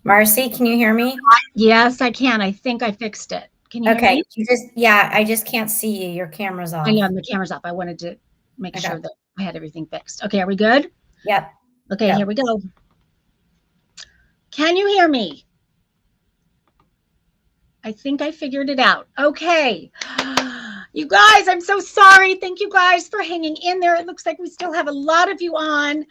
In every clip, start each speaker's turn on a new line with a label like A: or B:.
A: Marcy, can you hear me?
B: Yes, I can. I think I fixed it. Can you hear
A: Okay,
B: me?
A: yeah, I just can't see you. Your camera's
B: I know
A: off.
B: the camera's up. I wanted to make
A: Okay.
B: sure that I had everything fixed. Okay, are we good?
A: Yep.
B: Okay,
A: Go.
B: here we go. Can you hear me? I think I figured it out. Okay. You guys, I'm so sorry. Thank you guys for hanging in there. It looks like we still have a lot of you on.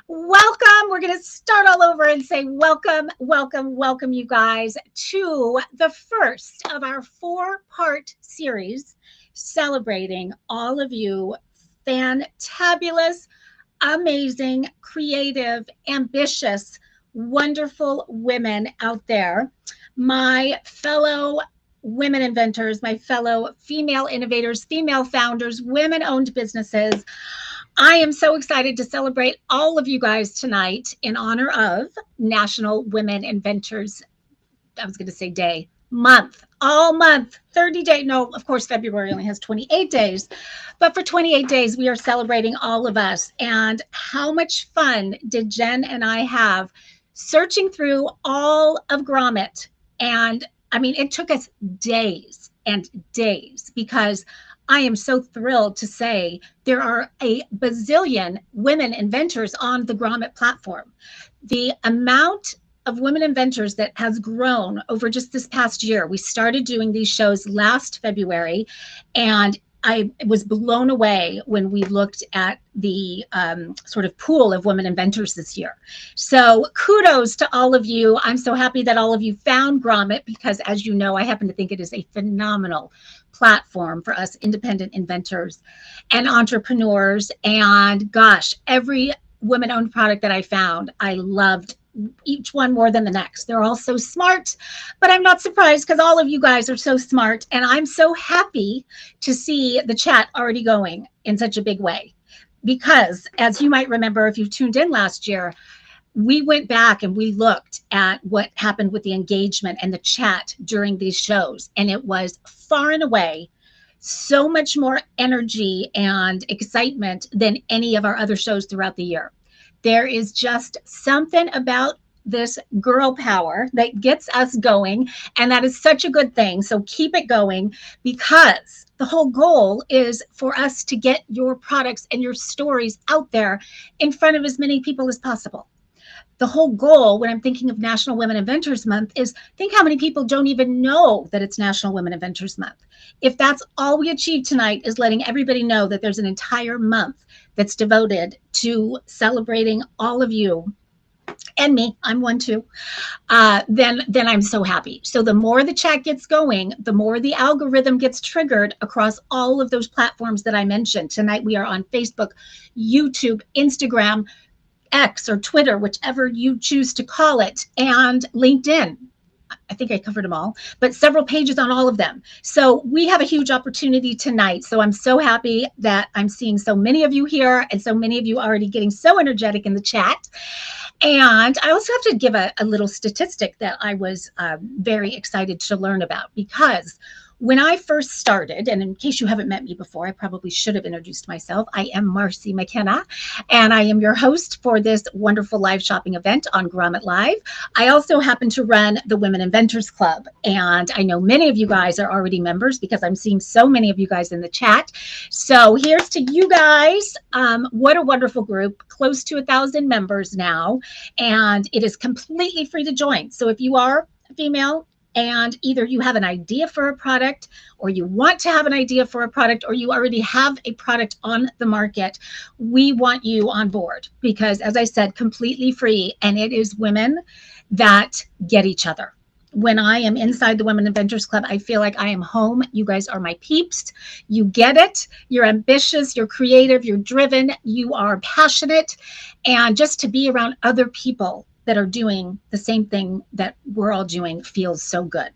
B: Welcome. We're going to start all over and say welcome, welcome, welcome, you guys, to the first of our 4-part series celebrating all of you fantabulous, amazing, creative, ambitious, wonderful women out there. My fellow women inventors, my fellow female innovators, female founders, women owned businesses. I am so excited to celebrate all of you guys tonight in honor of National Women Inventors, I was going to say day, month, all month, 30 days. No, of course, February only has 28 days. But for 28 days, we are celebrating all of us. And how much fun did Jen and I have searching through all of Grommet? And I mean, it took us days and days because I am so thrilled to say there are a bazillion women inventors on the Grommet platform. The amount of women inventors that has grown over just this past year. We started doing these shows last February, and I was blown away when we looked at the sort of pool of women inventors this year. So kudos to all of you. I'm so happy that all of you found Grommet because, as you know, I happen to think it is a phenomenal platform for us independent inventors and entrepreneurs. And gosh, every women-owned product that I found, I loved each one more than the next. They're all so smart, but I'm not surprised because all of you guys are so smart. And I'm so happy to see the chat already going in such a big way. Because as you might remember, if you tuned in last year, we went back and we looked at what happened with the engagement and the chat during these shows. And it was far and away so much more energy and excitement than any of our other shows throughout the year. There is just something about this girl power that gets us going, and that is such a good thing. So keep it going because the whole goal is for us to get your products and your stories out there in front of as many people as possible. The whole goal when I'm thinking of National Women Inventors Month is think how many people don't even know that it's National Women Inventors Month. If that's all we achieve tonight is letting everybody know that there's an entire month that's devoted to celebrating all of you and me, I'm one too, then I'm so happy. So the more the chat gets going, the more the algorithm gets triggered across all of those platforms that I mentioned. Tonight we are on Facebook, YouTube, Instagram, X or Twitter, whichever you choose to call it, and LinkedIn. I think I covered them all, but several pages on all of them. So we have a huge opportunity tonight. So I'm so happy that I'm seeing so many of you here and so many of you already getting so energetic in the chat. And I also have to give a little statistic that I was very excited to learn about because when I first started, and in case you haven't met me before, I probably should have introduced myself. I am Marcy McKenna, and I am your host for this wonderful live shopping event on Grommet Live. I also happen to run the Women Inventors Club, and I know many of you guys are already members because I'm seeing so many of you guys in the chat. So here's to you guys. What a wonderful group, close to 1,000 members now, and it is completely free to join. So if you are a female, and either you have an idea for a product or you want to have an idea for a product or you already have a product on the market, we want you on board because, as I said, completely free, and it is women that get each other. When I am inside the Women Inventors Club, I feel like I am home. You guys are my peeps. You get it. You're ambitious. You're creative. You're driven. You are passionate. And just to be around other people that are doing the same thing that we're all doing feels so good.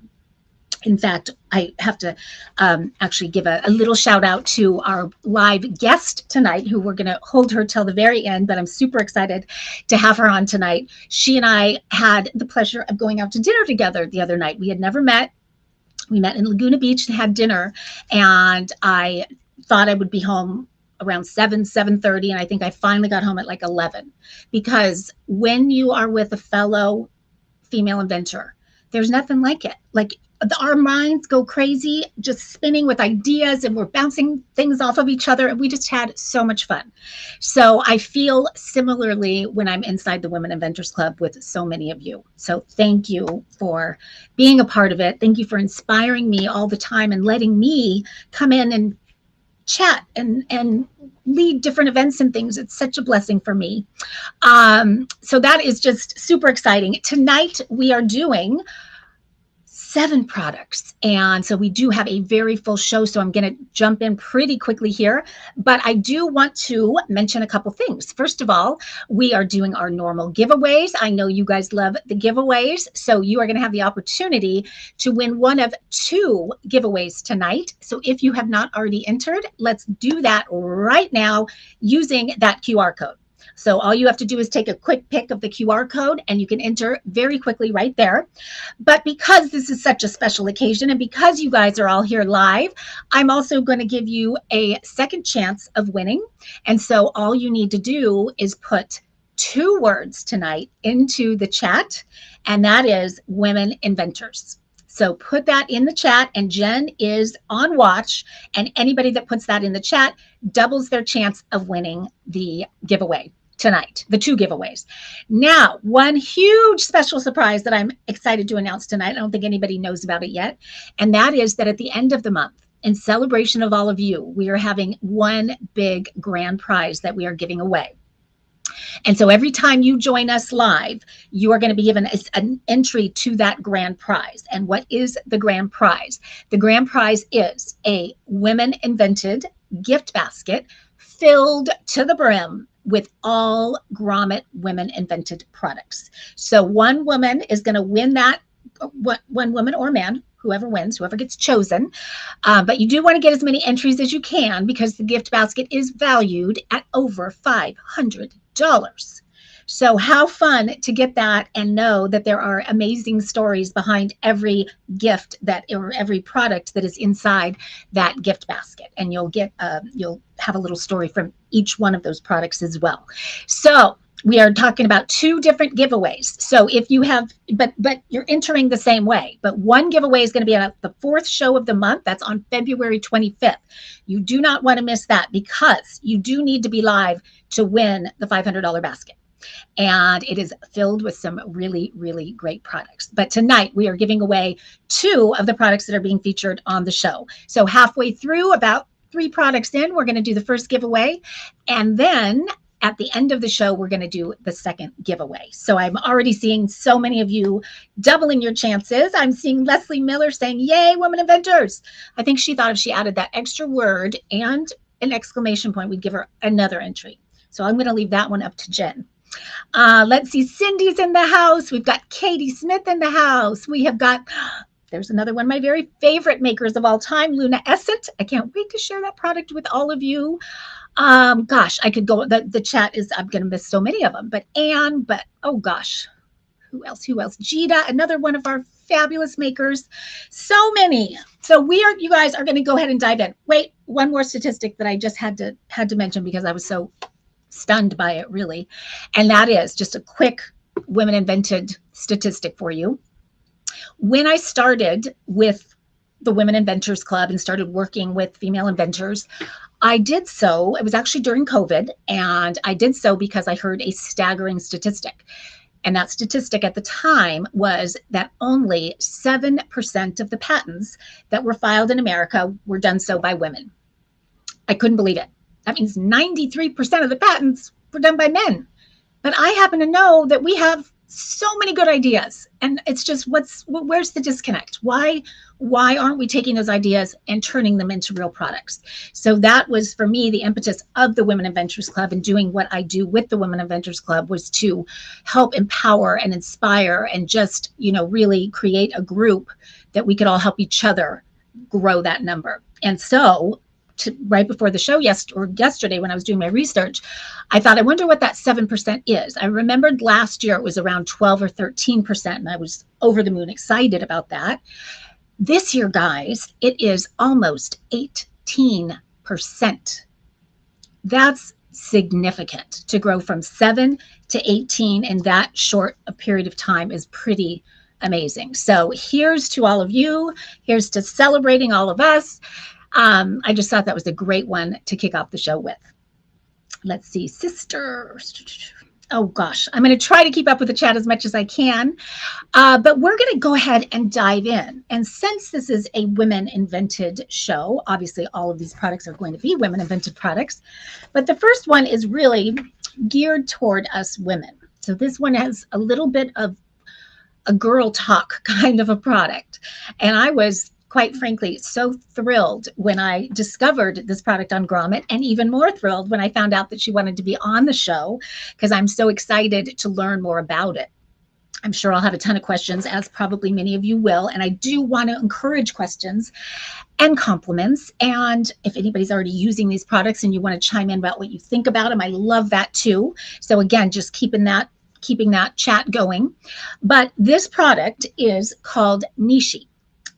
B: In fact, I have to actually give a little shout out to our live guest tonight, who we're going to hold her till the very end, but I'm super excited to have her on tonight. She and I had the pleasure of going out to dinner together the other night. We had never met. We met in Laguna Beach and had dinner, and I thought I would be home around 7:30, and I think I finally got home at like 11, because when you are with a fellow female inventor. There's nothing like it. Like our minds go crazy, just spinning with ideas, and we're bouncing things off of each other. And we just had so much fun. So I feel similarly when I'm inside the Women Inventors Club with so many of you. So thank you for being a part of it. Thank you for inspiring me all the time and letting me come in and chat and lead different events and things. It's such a blessing for me. So that is just super exciting. Tonight we are doing 7 products. And so we do have a very full show. So I'm going to jump in pretty quickly here, but I do want to mention a couple things. First of all, we are doing our normal giveaways. I know you guys love the giveaways. So you are going to have the opportunity to win one of 2 giveaways tonight. So if you have not already entered, let's do that right now using that QR code. So all you have to do is take a quick pic of the QR code and you can enter very quickly right there. But because this is such a special occasion and because you guys are all here live, I'm also going to give you a second chance of winning. And so all you need to do is put 2 words tonight into the chat, and that is Women Inventors. So put that in the chat, and Jen is on watch, and anybody that puts that in the chat doubles their chance of winning the giveaway tonight, the 2 giveaways. Now, one huge special surprise that I'm excited to announce tonight, I don't think anybody knows about it yet, and that is that at the end of the month, in celebration of all of you, we are having one big grand prize that we are giving away. And so every time you join us live, you are going to be given an entry to that grand prize. And what is the grand prize? The grand prize is a Women Invented gift basket filled to the brim with all Grommet Women Invented products. So one woman is going to win that, one woman or man, whoever wins, whoever gets chosen. But you do want to get as many entries as you can because the gift basket is valued at over $500. So how fun to get that and know that there are amazing stories behind every gift that, or every product that is inside that gift basket. And you'll get, you'll have a little story from each one of those products as well. So we are talking about 2 different giveaways. So if you have, but you're entering the same way, but one giveaway is going to be at the 4th show of the month. That's on February 25th. You do not want to miss that because you do need to be live to win the $500 basket. And it is filled with some really, really great products. But tonight we are giving away 2 of the products that are being featured on the show. So halfway through, about 3 products in, we're going to do the first giveaway. And then at the end of the show, we're going to do the second giveaway. So I'm already seeing so many of you doubling your chances. I'm seeing Leslie Miller saying, yay, Women Inventors. I think she thought if she added that extra word and an exclamation point, we'd give her another entry. So I'm going to leave that one up to Jen. Let's see, Cindy's in the house. We've got Katie Smith in the house. We have got, there's another one of my very favorite makers of all time, Luna Essent. I can't wait to share that product with all of you. Gosh, I could go, the chat is, I'm going to miss so many of them, but Anne, but oh gosh, who else? Jita, another one of our fabulous makers. So many. So you guys are going to go ahead and dive in. Wait, one more statistic that I just had to mention because I was so stunned by it, really. And that is just a quick Women Invented statistic for you. When I started with the Women Inventors Club and started working with female inventors, I did so, it was actually during COVID, and I did so because I heard a staggering statistic. And that statistic at the time was that only 7% of the patents that were filed in America were done so by women. I couldn't believe it. That means 93% of the patents were done by men. But I happen to know that we have so many good ideas, and it's just where's the disconnect? Why aren't we taking those ideas and turning them into real products? So that was for me the impetus of the Women Inventors Club, and doing what I do with the Women Inventors Club was to help empower and inspire and just, you know, really create a group that we could all help each other grow that number. And so right before the show yesterday when I was doing my research, I thought, I wonder what that 7% is. I remembered last year it was around 12 or 13%, and I was over the moon excited about that. This year, guys, it is almost 18%. That's significant. To grow from 7 to 18 in that short a period of time is pretty amazing. So here's to all of you. Here's to celebrating all of us. I just thought that was a great one to kick off the show with. Let's see, sister. Oh gosh, I'm going to try to keep up with the chat as much as I can. But we're going to go ahead and dive in. And since this is a women invented show, obviously all of these products are going to be women invented products. But the first one is really geared toward us women. So this one has a little bit of a girl talk kind of a product. And I was, quite frankly, so thrilled when I discovered this product on Grommet, and even more thrilled when I found out that she wanted to be on the show, because I'm so excited to learn more about it. I'm sure I'll have a ton of questions, as probably many of you will. And I do want to encourage questions and compliments. And if anybody's already using these products and you want to chime in about what you think about them, I love that too. So again, just keeping that chat going. But this product is called Nishi.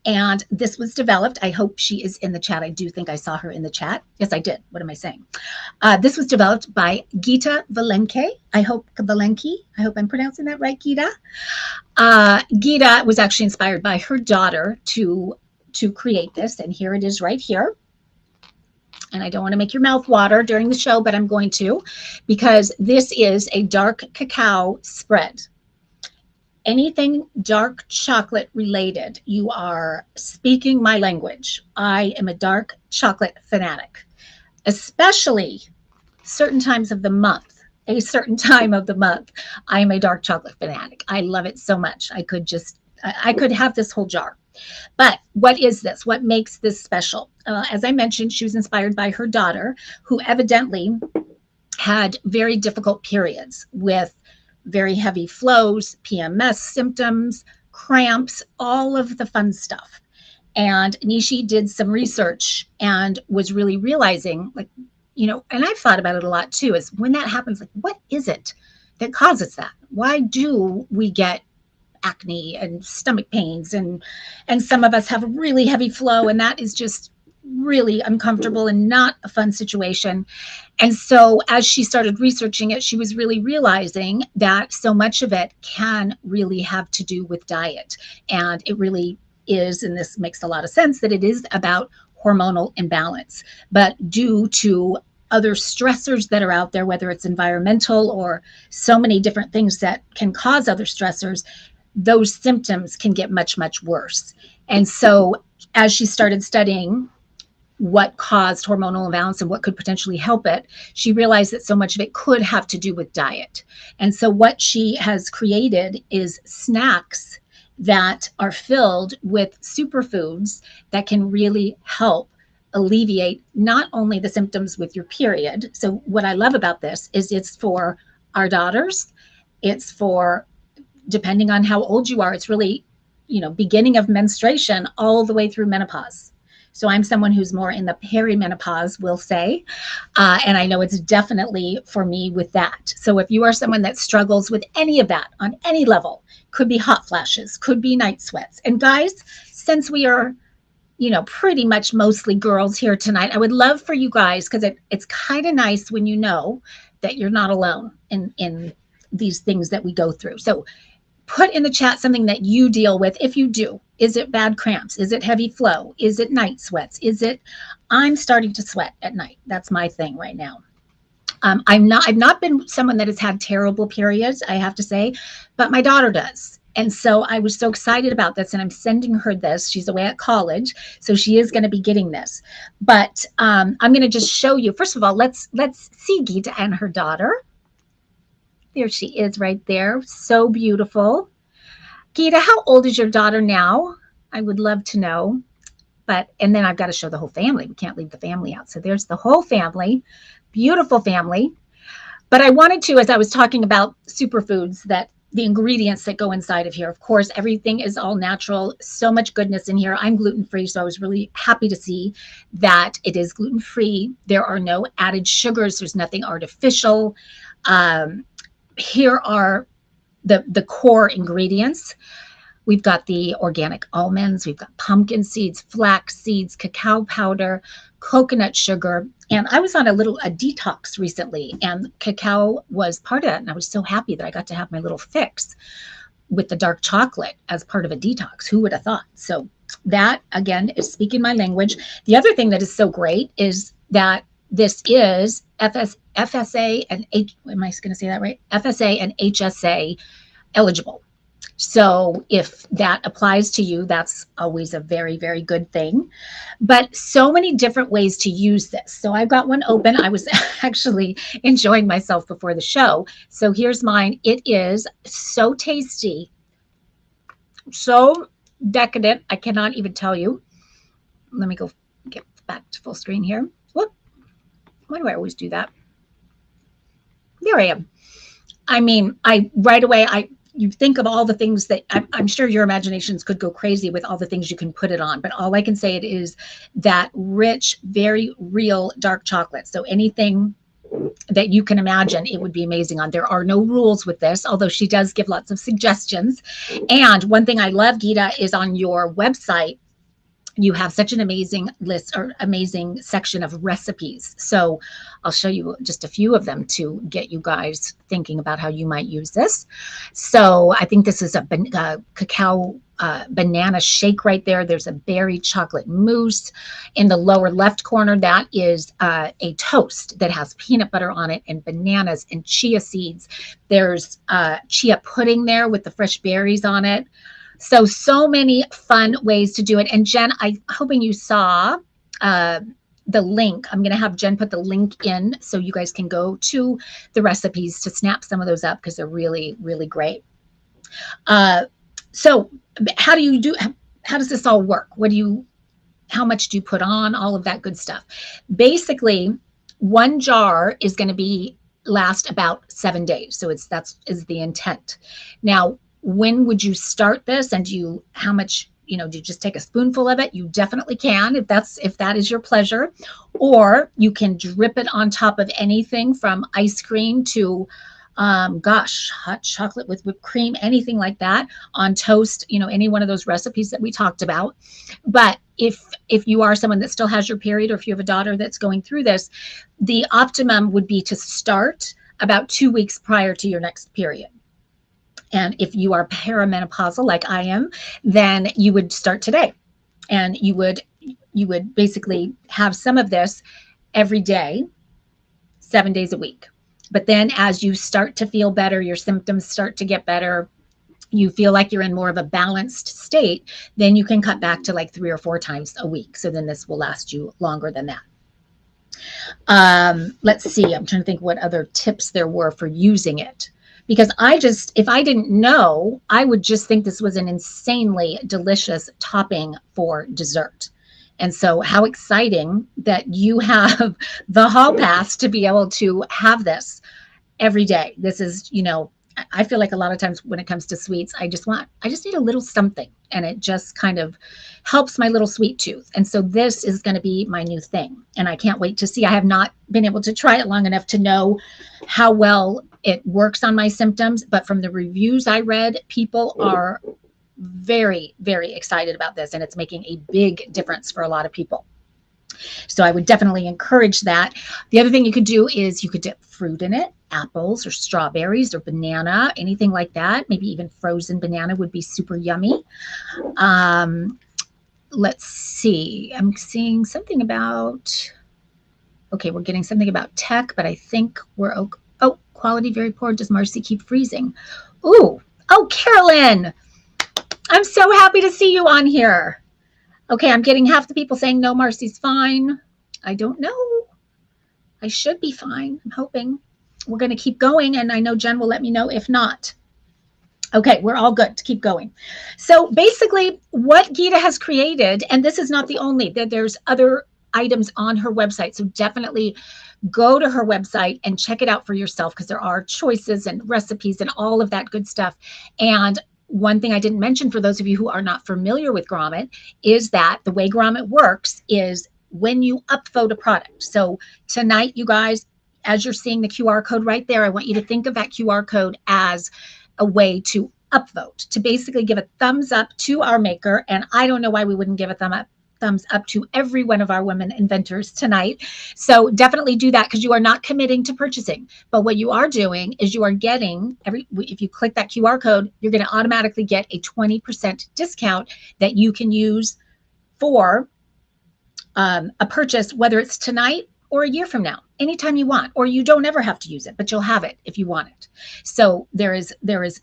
B: And this was developed, I hope she is in the chat. I do think I saw her in the chat. Yes, I did. What am I saying? This was developed by Gita Valenke. I hope I'm pronouncing that right, Gita. Gita was actually inspired by her daughter to create this. And here it is right here. And I don't want to make your mouth water during the show, but I'm going to, because this is a dark cacao spread. Anything dark chocolate related, you are speaking my language. I am a dark chocolate fanatic, especially certain times of the month. A certain time of the month, I am a dark chocolate fanatic. I love it so much. I could have this whole jar. But what is this? What makes this special? As I mentioned, she was inspired by her daughter, who evidently had very difficult periods with very heavy flows, PMS symptoms, cramps, all of the fun stuff. And Nishi did some research and was really realizing, like, and I've thought about it a lot too, is when that happens, like, what is it that causes that? Why do we get acne and stomach pains? And some of us have a really heavy flow, and that is just really uncomfortable and not a fun situation. And so as she started researching it, she was really realizing that so much of it can really have to do with diet. And it really is, and this makes a lot of sense, that it is about hormonal imbalance. But due to other stressors that are out there, whether it's environmental or so many different things that can cause other stressors, those symptoms can get much, much worse. And so as she started studying what caused hormonal imbalance and what could potentially help it, she realized that so much of it could have to do with diet. And so what she has created is snacks that are filled with superfoods that can really help alleviate not only the symptoms with your period. So what I love about this is it's for our daughters. It's for, depending on how old you are, it's really, beginning of menstruation all the way through menopause. So I'm someone who's more in the perimenopause, we'll say. And I know it's definitely for me with that. So if you are someone that struggles with any of that on any level, could be hot flashes, could be night sweats. And guys, since we are, pretty much mostly girls here tonight, I would love for you guys, because it's kind of nice when you know that you're not alone in these things that we go through. So put in the chat something that you deal with if you do. Is it bad cramps? Is it heavy flow? Is it night sweats? Is it, I'm starting to sweat at night? That's my thing right now. I've not been someone that has had terrible periods, I have to say, but my daughter does. And so I was so excited about this, and I'm sending her this. She's away at college, so she is going to be getting this. But I'm going to just show you. First of all, let's see Gita and her daughter. There she is right there. So beautiful. Gita, how old is your daughter now? I would love to know. And then I've got to show the whole family. We can't leave the family out. So there's the whole family. Beautiful family. But I wanted to, as I was talking about superfoods, that the ingredients that go inside of here, of course, everything is all natural. So much goodness in here. I'm gluten-free, so I was really happy to see that it is gluten-free. There are no added sugars. There's nothing artificial. Here are the core ingredients. We've got the organic almonds. We've got pumpkin seeds, flax seeds, cacao powder, coconut sugar. And I was on a detox recently, and cacao was part of that. And I was so happy that I got to have my little fix with the dark chocolate as part of a detox. Who would have thought? So that, again, is speaking my language. The other thing that is so great is that this is FSA and am I going to say that right? FSA and HSA eligible. So if that applies to you, that's always a very, very good thing. But so many different ways to use this. So I've got one open. I was actually enjoying myself before the show. So here's mine. It is so tasty, so decadent. I cannot even tell you. Let me go get back to full screen here. Whoop. Why do I always do that? There I am. I mean, right away, you think of all the things that I'm sure your imaginations could go crazy with all the things you can put it on. But all I can say it is that rich, very real dark chocolate. So anything that you can imagine, it would be amazing on. There are no rules with this, although she does give lots of suggestions. And one thing I love, Gita, is on your website, you have such an amazing list or amazing section of recipes. So I'll show you just a few of them to get you guys thinking about how you might use this. So I think this is a cacao banana shake right there. There's a berry chocolate mousse. In the lower left corner, that is a toast that has peanut butter on it and bananas and chia seeds. There's chia pudding there with the fresh berries on it. So many fun ways to do it. And Jen, I'm hoping you saw the link. I'm going to have Jen put the link in so you guys can go to the recipes to snap some of those up because they're really, really great. So how does this all work? How much do you put on? All of that good stuff. Basically, one jar is going to last about 7 days. So that is the intent. Now, when would you start this? And how much, do you just take a spoonful of it? You definitely can, if that is your pleasure, or you can drip it on top of anything from ice cream to, hot chocolate with whipped cream, anything like that on toast, any one of those recipes that we talked about. But if you are someone that still has your period, or if you have a daughter that's going through this, the optimum would be to start about 2 weeks prior to your next period. And if you are perimenopausal like I am, then you would start today. And you would basically have some of this every day, 7 days a week. But then as you start to feel better, your symptoms start to get better, you feel like you're in more of a balanced state, then you can cut back to like 3 or 4 times a week. So then this will last you longer than that. Let's see. I'm trying to think what other tips there were for using it. Because if I didn't know, I would just think this was an insanely delicious topping for dessert. And so how exciting that you have the hall pass to be able to have this every day. This is, I feel like a lot of times when it comes to sweets, I just need a little something, and it just kind of helps my little sweet tooth. And so this is going to be my new thing. And I can't wait to see. I have not been able to try it long enough to know how well it works on my symptoms, but from the reviews I read, people are very, very excited about this, and it's making a big difference for a lot of people. So I would definitely encourage that. The other thing you could do is you could dip fruit in it, apples or strawberries or banana, anything like that. Maybe even frozen banana would be super yummy. Let's see. I'm seeing something about, okay, we're getting something about tech, but I think we're okay. Oh, quality very poor. Does Marcy keep freezing? Ooh. Oh, Carolyn. I'm so happy to see you on here. Okay, I'm getting half the people saying, no, Marcy's fine. I don't know. I should be fine. I'm hoping. We're going to keep going, and I know Jen will let me know if not. Okay, we're all good to keep going. So basically what Gita has created, and this is not the only, there's other items on her website. So definitely go to her website and check it out for yourself, because there are choices and recipes and all of that good stuff. And one thing I didn't mention for those of you who are not familiar with Grommet is that the way Grommet works is when you upvote a product. So tonight, you guys, as you're seeing the QR code right there, I want you to think of that QR code as a way to upvote, to basically give a thumbs up to our maker. And I don't know why we wouldn't give a thumbs up to every one of our women inventors tonight. So definitely do that, because you are not committing to purchasing. But what you are doing is you are getting if you click that QR code, you're going to automatically get a 20% discount that you can use for a purchase, whether it's tonight or a year from now, anytime you want, or you don't ever have to use it, but you'll have it if you want it. So there is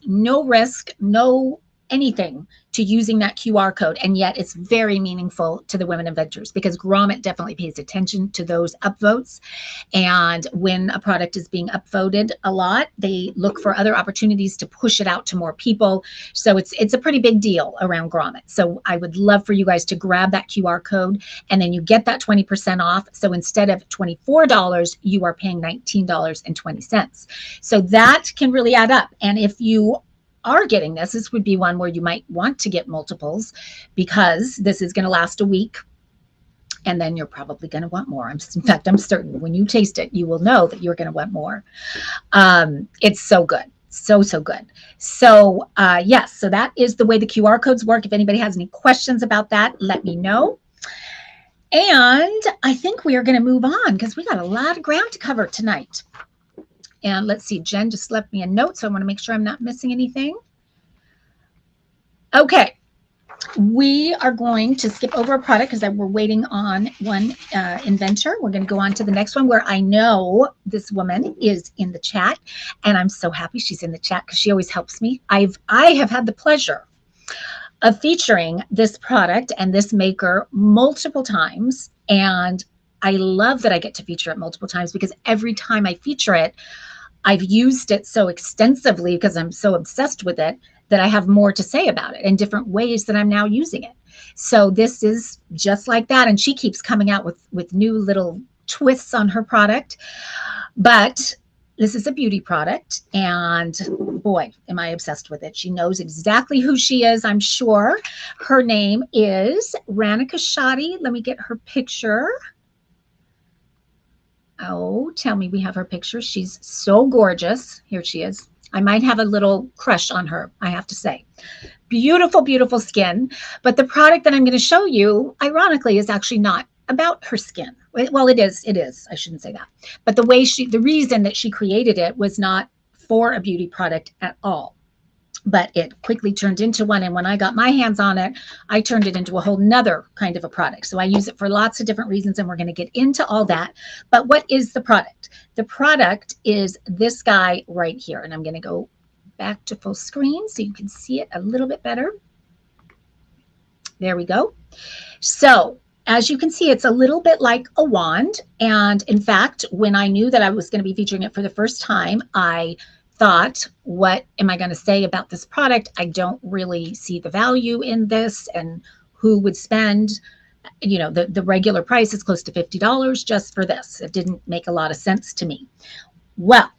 B: no risk, no anything to using that QR code. And yet it's very meaningful to the women inventors, because Grommet definitely pays attention to those upvotes. And when a product is being upvoted a lot, they look for other opportunities to push it out to more people. So it's a pretty big deal around Grommet. So I would love for you guys to grab that QR code, and then you get that 20% off. So instead of $24, you are paying $19.20. So that can really add up. And if you are getting this would be one where you might want to get multiples, because this is going to last a week. And then you're probably going to want more. In fact, I'm certain when you taste it, you will know that you're going to want more. It's so good. So good. So yes, so that is the way the QR codes work. If anybody has any questions about that, let me know. And I think we are going to move on, because we got a lot of ground to cover tonight. And let's see, Jen just left me a note, so I want to make sure I'm not missing anything. Okay. We are going to skip over a product because we're waiting on one inventor. We're going to go on to the next one, where I know this woman is in the chat, and I'm so happy she's in the chat because she always helps me. I have had the pleasure of featuring this product and this maker multiple times, and I love that I get to feature it multiple times, because every time I feature it, I've used it so extensively because I'm so obsessed with it that I have more to say about it and different ways that I'm now using it. So this is just like that. And she keeps coming out with new little twists on her product. But this is a beauty product, and boy, am I obsessed with it. She knows exactly who she is, I'm sure. Her name is Ranika Shadi. Let me get her picture. Oh, tell me we have her picture. She's so gorgeous. Here she is. I might have a little crush on her, I have to say. Beautiful, beautiful skin. But the product that I'm going to show you, ironically, is actually not about her skin. Well, it is. I shouldn't say that. But the reason that she created it was not for a beauty product at all. But it quickly turned into one. And when I got my hands on it, I turned it into a whole nother kind of a product. So I use it for lots of different reasons, and we're going to get into all that. But what is the product? The product is this guy right here. And I'm going to go back to full screen so you can see it a little bit better. There we go. So as you can see, it's a little bit like a wand. And in fact, when I knew that I was going to be featuring it for the first time, I thought, what am I going to say about this product? I don't really see the value in this, and who would spend, you know, the regular price is close to $50 just for this. It didn't make a lot of sense to me. Well,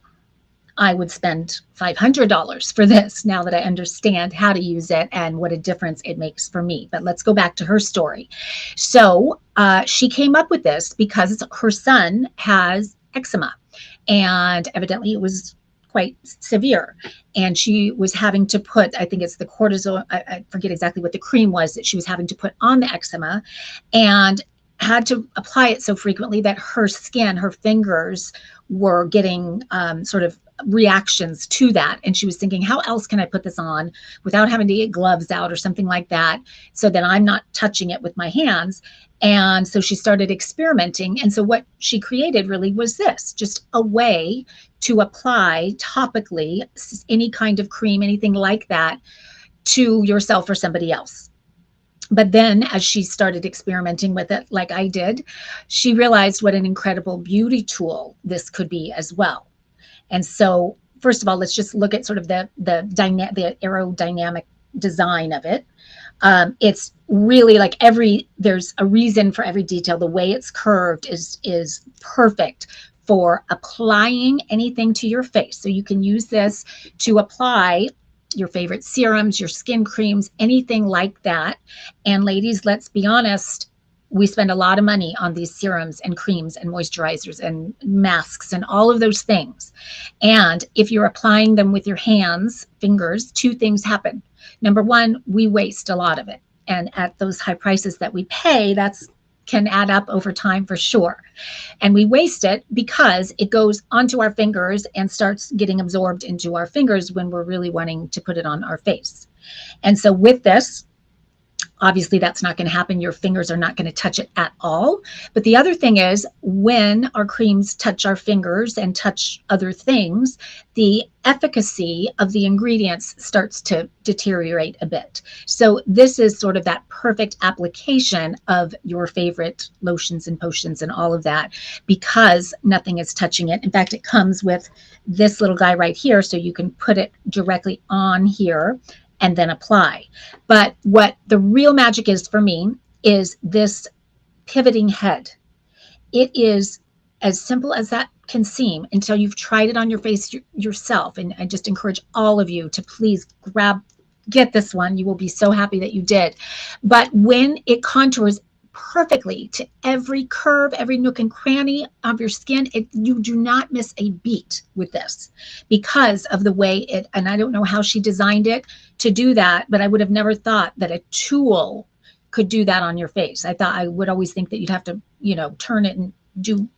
B: I would spend $500 for this now that I understand how to use it and what a difference it makes for me. But let's go back to her story. So she came up with this because her son has eczema, and evidently it was quite severe, and she was having to put, I think it's the cortisone, I forget exactly what the cream was that she was having to put on the eczema, and had to apply it so frequently that her skin, her fingers were getting sort of reactions to that. And she was thinking, how else can I put this on without having to get gloves out or something like that, so that I'm not touching it with my hands? And so she started experimenting. And so what she created really was this, just a way to apply topically any kind of cream, anything like that, to yourself or somebody else. But then as she started experimenting with it, like I did, she realized what an incredible beauty tool this could be as well. And so first of all, let's just look at sort of the aerodynamic design of it. It's really like there's a reason for every detail. The way it's curved is perfect for applying anything to your face. So you can use this to apply your favorite serums, your skin creams, anything like that. And ladies, let's be honest, we spend a lot of money on these serums and creams and moisturizers and masks and all of those things. And if you're applying them with your hands, fingers, two things happen. Number one, we waste a lot of it. And at those high prices that we pay, that's can add up over time for sure. And we waste it because it goes onto our fingers and starts getting absorbed into our fingers when we're really wanting to put it on our face. And so with this, obviously that's not going to happen. Your fingers are not going to touch it at all. But the other thing is, when our creams touch our fingers and touch other things, the efficacy of the ingredients starts to deteriorate a bit. So this is sort of that perfect application of your favorite lotions and potions and all of that, because nothing is touching it. In fact, it comes with this little guy right here, so you can put it directly on here and then apply. But what the real magic is for me is this pivoting head. It is as simple as that can seem until you've tried it on your face yourself. And I just encourage all of you to please get this one. You will be so happy that you did. But when it contours perfectly to every curve, every nook and cranny of your skin, you do not miss a beat with this because of the way it, and I don't know how she designed it to do that, but I would have never thought that a tool could do that on your face. I would always think that you'd have to, turn it and do,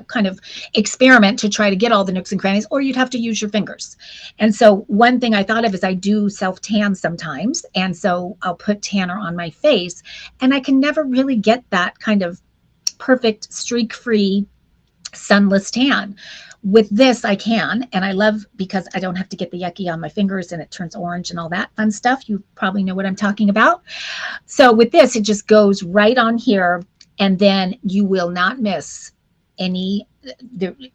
B: kind of experiment to try to get all the nooks and crannies, or you'd have to use your fingers. And so one thing I thought of is I do self-tan sometimes. And so I'll put tanner on my face, and I can never really get that kind of perfect streak-free sunless tan. With this, I can, and I love because I don't have to get the yucky on my fingers and it turns orange and all that fun stuff. You probably know what I'm talking about. So with this, it just goes right on here, and then you will not miss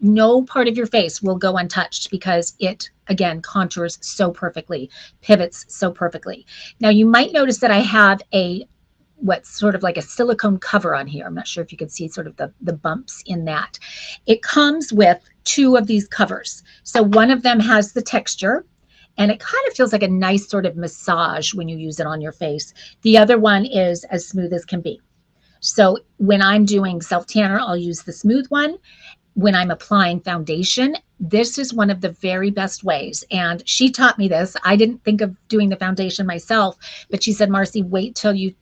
B: no part of your face will go untouched because it, again, contours so perfectly, pivots so perfectly. Now, you might notice that I have what's sort of like a silicone cover on here. I'm not sure if you can see sort of the bumps in that. It comes with 2 of these covers. So one of them has the texture, and it kind of feels like a nice sort of massage when you use it on your face. The other one is as smooth as can be. So when I'm doing self-tanner, I'll use the smooth one. When I'm applying foundation, this is one of the very best ways. And she taught me this. I didn't think of doing the foundation myself, but she said, Marcy, wait till you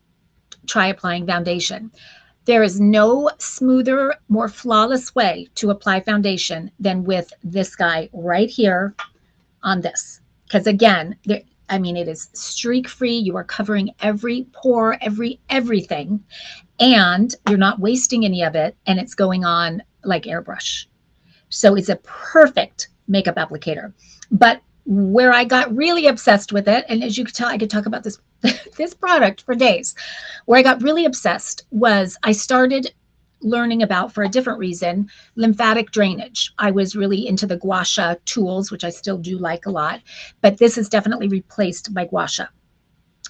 B: try applying foundation. There is no smoother, more flawless way to apply foundation than with this guy right here on this. Because again, it is streak-free. You are covering every pore, everything. And you're not wasting any of it, and it's going on like airbrush. So it's a perfect makeup applicator. But where I got really obsessed with it, and as you can tell, I could talk about this this product for days. Where I got really obsessed was I started learning about, for a different reason, lymphatic drainage. I was really into the gua sha tools, which I still do like a lot, but this is definitely replaced by gua sha,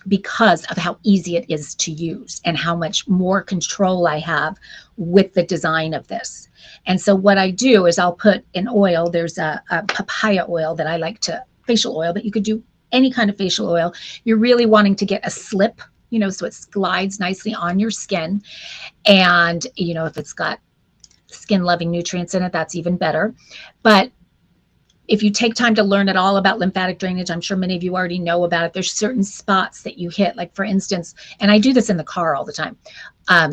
B: because of how easy it is to use and how much more control I have with the design of this. And so what I do is I'll put an oil. There's a papaya oil that I like to, facial oil, but you could do any kind of facial oil. You're really wanting to get a slip, so it glides nicely on your skin. And, if it's got skin loving nutrients in it, that's even better. But if you take time to learn at all about lymphatic drainage, I'm sure many of you already know about it. There's certain spots that you hit, like for instance, and I do this in the car all the time.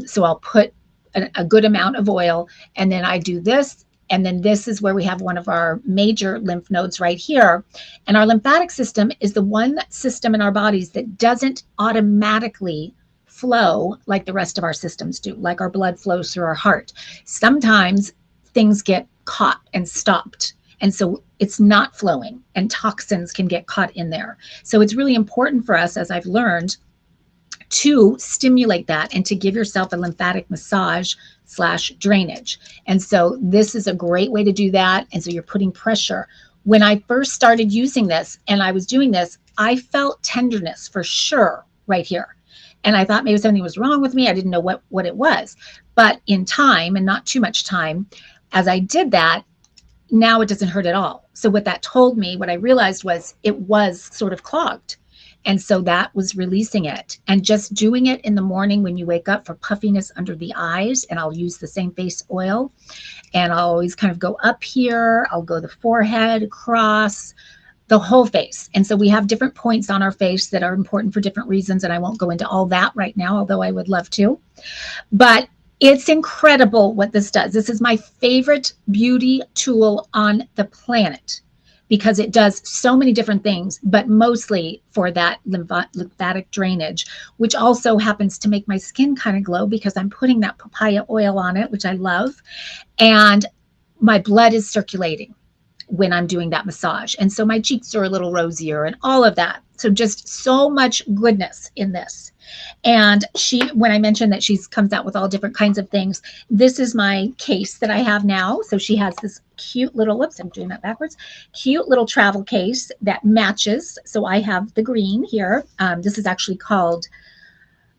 B: So I'll put a good amount of oil, and then I do this, and then this is where we have one of our major lymph nodes right here. And our lymphatic system is the one system in our bodies that doesn't automatically flow like the rest of our systems do, like our blood flows through our heart. Sometimes things get caught and stopped. And so it's not flowing, and toxins can get caught in there. So it's really important for us, as I've learned, to stimulate that and to give yourself a lymphatic massage / drainage. And so this is a great way to do that. And so you're putting pressure. When I first started using this and I was doing this, I felt tenderness for sure right here. And I thought maybe something was wrong with me. I didn't know what it was. But in time, and not too much time, as I did that, now it doesn't hurt at all. So what that told me, what I realized was it was sort of clogged. And so that was releasing it. And just doing it in the morning when you wake up for puffiness under the eyes, and I'll use the same face oil, and I'll always kind of go up here. I'll go the forehead, across, the whole face. And so we have different points on our face that are important for different reasons. And I won't go into all that right now, although I would love to. But it's incredible what this does. This is my favorite beauty tool on the planet because it does so many different things, but mostly for that lymphatic drainage, which also happens to make my skin kind of glow because I'm putting that papaya oil on it, which I love. And my blood is circulating when I'm doing that massage. And so my cheeks are a little rosier and all of that. So just so much goodness in this. And when I mentioned that she comes out with all different kinds of things, this is my case that I have now. So she has this cute little, oops, I'm doing that backwards, cute little travel case that matches. So I have the green here. This is actually called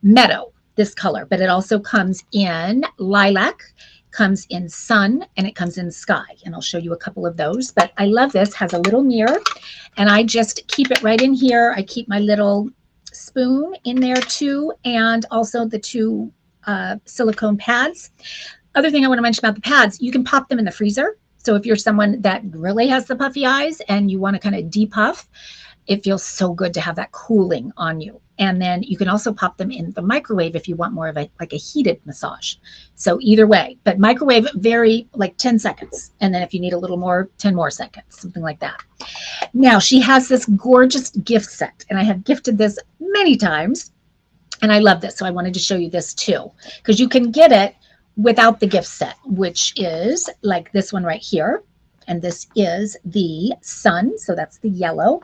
B: Meadow, this color, but it also comes in lilac, comes in sun, and it comes in sky. And I'll show you a couple of those. But I love this, has a little mirror, and I just keep it right in here. I keep my little spoon in there too, and also the two silicone pads. Other thing I want to mention about the pads, you can pop them in the freezer. So if you're someone that really has the puffy eyes and you want to kind of depuff, it feels so good to have that cooling on you. And then you can also pop them in the microwave if you want more of like a heated massage. So either way, but microwave like 10 seconds. And then if you need a little more, 10 more seconds, something like that. Now she has this gorgeous gift set, and I have gifted this many times, and I love this. So I wanted to show you this too, because you can get it without the gift set, which is like this one right here. And this is the sun. So that's the yellow.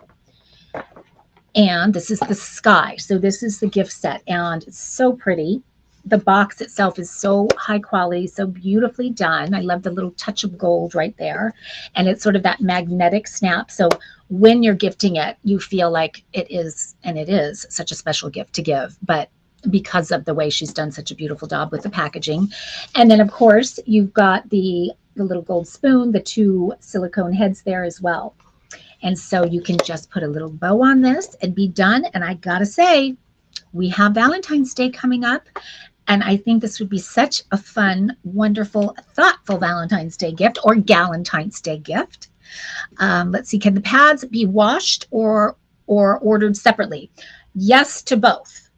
B: And this is the sky. So this is the gift set, and it's so pretty. The box itself is so high quality, so beautifully done. I love the little touch of gold right there. And it's sort of that magnetic snap. So when you're gifting it, you feel like it is, and it is such a special gift to give, but because of the way she's done such a beautiful job with the packaging. And then of course you've got the little gold spoon, the two silicone heads there as well. And so you can just put a little bow on this and be done. And I gotta say, we have Valentine's Day coming up. And I think this would be such a fun, wonderful, thoughtful Valentine's Day gift or Galentine's Day gift. Let's see, can the pads be washed or ordered separately? Yes to both.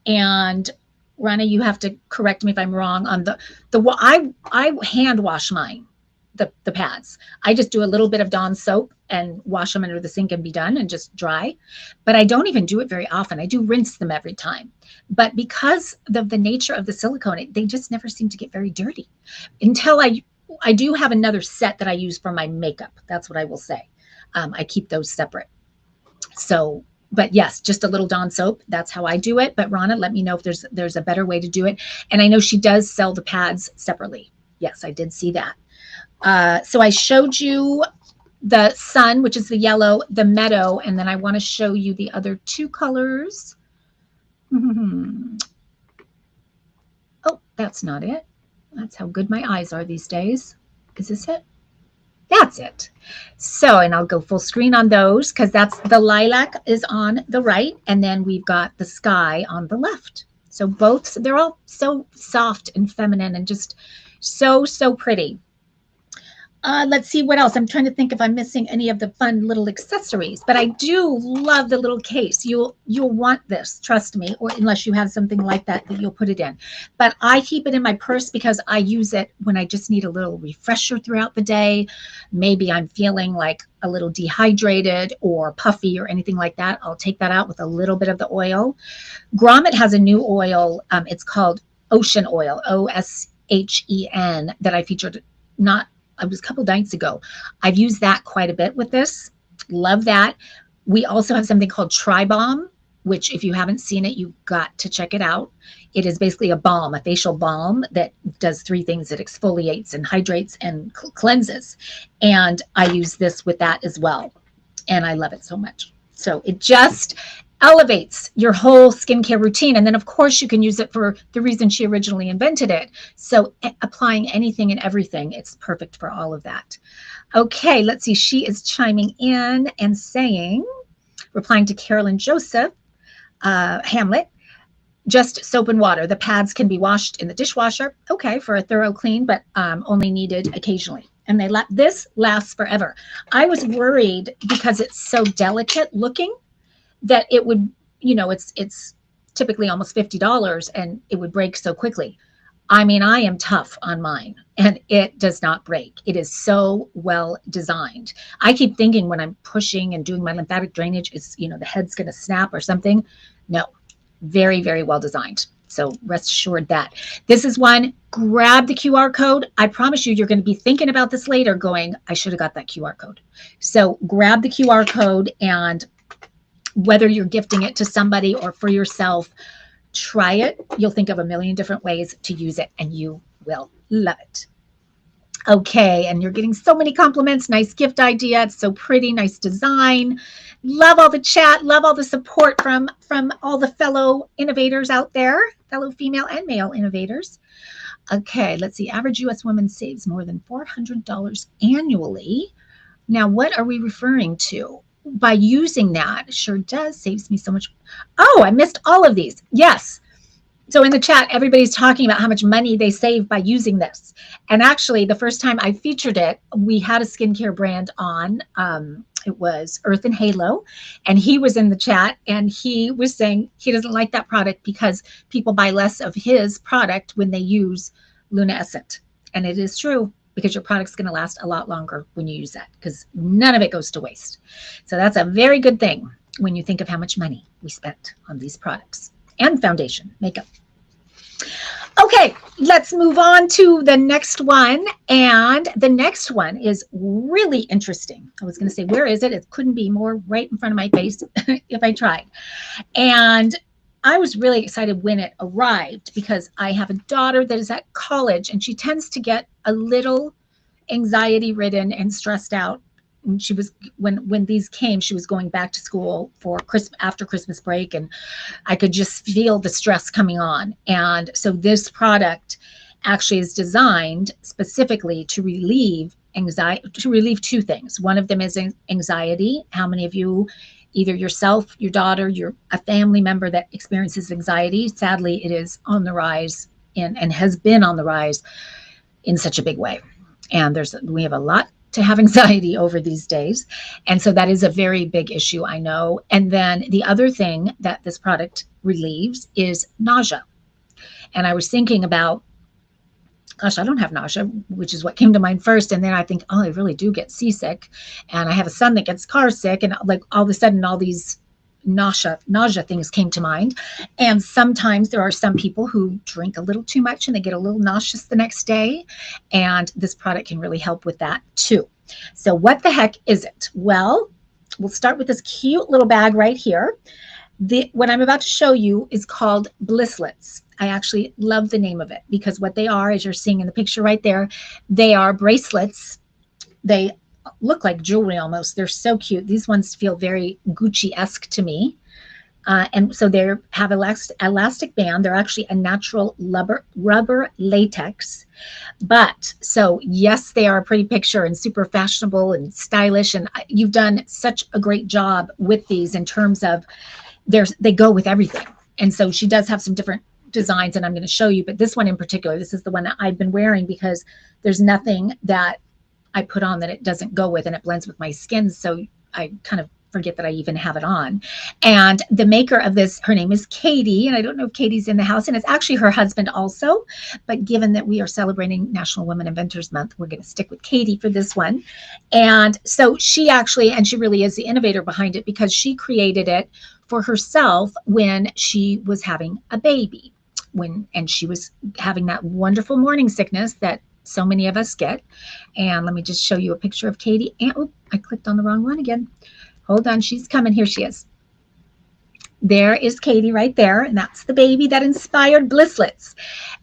B: And Rana, you have to correct me if I'm wrong on I hand wash mine. The pads. I just do a little bit of Dawn soap and wash them under the sink and be done and just dry. But I don't even do it very often. I do rinse them every time. But because of the nature of the silicone, they just never seem to get very dirty until I do have another set that I use for my makeup. That's what I will say. I keep those separate. So, but yes, just a little Dawn soap. That's how I do it. But Rana, let me know if there's a better way to do it. And I know she does sell the pads separately. Yes, I did see that. So I showed you the sun, which is the yellow, the meadow, and then I want to show you the other two colors. Oh, that's not it. That's how good my eyes are these days. Is this it? That's it. So, and I'll go full screen on those because that's the lilac is on the right, and then we've got the sky on the left. So both, they're all so soft and feminine and just so pretty. Let's see what else. I'm trying to think if I'm missing any of the fun little accessories, but I do love the little case. You'll want this, trust me, or unless you have something like that you'll put it in. But I keep it in my purse because I use it when I just need a little refresher throughout the day. Maybe I'm feeling like a little dehydrated or puffy or anything like that. I'll take that out with a little bit of the oil. Grommet has a new oil. It's called Ocean Oil, OSHEN, that I featured it was a couple nights ago. I've used that quite a bit with this. Love that. We also have something called Tri-Balm, which if you haven't seen it, you've got to check it out. It is basically a balm, a facial balm that does three things. It exfoliates and hydrates and cleanses. And I use this with that as well. And I love it so much. So it just elevates your whole skincare routine. And then of course you can use it for the reason she originally invented it. So applying anything and everything, it's perfect for all of that. Okay, let's see. She is chiming in and saying, replying to Carolyn Joseph, Hamlet, just soap and water. The pads can be washed in the dishwasher. Okay, for a thorough clean, but only needed occasionally. and this lasts forever. I was worried because it's so delicate looking that it would, you know, it's typically almost $50 and it would break so quickly. I mean, I am tough on mine and it does not break. It is so well designed. I keep thinking when I'm pushing and doing my lymphatic drainage, it's, you know, the head's going to snap or something. No, very, very well designed. So rest assured that this is one. Grab the QR code. I promise you, you're going to be thinking about this later going, I should have got that QR code. So grab the QR code, and whether you're gifting it to somebody or for yourself, try it. You'll think of a million different ways to use it and you will love it. Okay, and you're getting so many compliments. Nice gift idea. It's so pretty, nice design. Love all the chat, love all the support from all the fellow innovators out there, fellow female and male innovators. Okay, let's see. Average US woman saves more than $400 annually. Now, what are we referring to? By using that, sure does, saves me so much. Oh, I missed all of these. Yes. So in the chat, everybody's talking about how much money they save by using this. And actually, the first time I featured it, we had a skincare brand on. It was Earth and Halo. And he was in the chat and he was saying he doesn't like that product because people buy less of his product when they use Luminescent. And it is true, because your product's going to last a lot longer when you use that, because none of it goes to waste. So that's a very good thing when you think of how much money we spent on these products and foundation, makeup. Okay, let's move on to the next one. And the next one is really interesting. I was going to say, where is it? It couldn't be more right in front of my face if I tried. And I was really excited when it arrived because I have a daughter that is at college and she tends to get a little anxiety ridden and stressed out. And she was, when these came, she was going back to school for after Christmas break, and I could just feel the stress coming on. And so this product actually is designed specifically to relieve anxiety, to relieve two things. One of them is anxiety. How many of you, either yourself, your daughter, a family member that experiences anxiety? Sadly, it is on the rise and has been on the rise in such a big way. And we have a lot to have anxiety over these days. And so that is a very big issue, I know. And then the other thing that this product relieves is nausea. And I was thinking about, gosh, I don't have nausea, which is what came to mind first. And then I think, oh, I really do get seasick. And I have a son that gets car sick. And like all of a sudden, all these nausea things came to mind. And sometimes there are some people who drink a little too much and they get a little nauseous the next day. And this product can really help with that too. So what the heck is it? Well, we'll start with this cute little bag right here. What I'm about to show you is called Blisslets. I actually love the name of it because what they are, as you're seeing in the picture right there, they are bracelets. They look like jewelry almost. They're so cute. These ones feel very Gucci-esque to me. And so they have elastic band. They're actually a natural rubber latex. But so yes, they are a pretty picture and super fashionable and stylish. And you've done such a great job with these in terms of they go with everything. And so she does have some different designs and I'm going to show you. But this one in particular, this is the one that I've been wearing because there's nothing that I put on that it doesn't go with, and it blends with my skin. So I kind of forget that I even have it on. And the maker of this, her name is Katie, and I don't know if Katie's in the house, and it's actually her husband also. But given that we are celebrating National Women Inventors Month, we're going to stick with Katie for this one. And so she actually, and she really is the innovator behind it because she created it for herself when she was having a baby, and she was having that wonderful morning sickness that so many of us get. And let me just show you a picture of Katie. And oh, I clicked on the wrong one again. Hold on, she's coming. Here she is. There is Katie right there, and that's the baby that inspired Blisslets.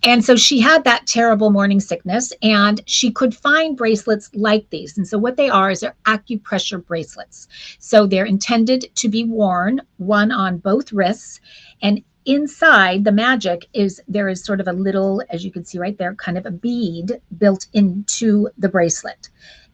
B: And so she had that terrible morning sickness, and she could find bracelets like these. And so what they are is they're acupressure bracelets. So they're intended to be worn, one on both wrists, and inside the magic is there is sort of a little, as you can see right there, kind of a bead built into the bracelet.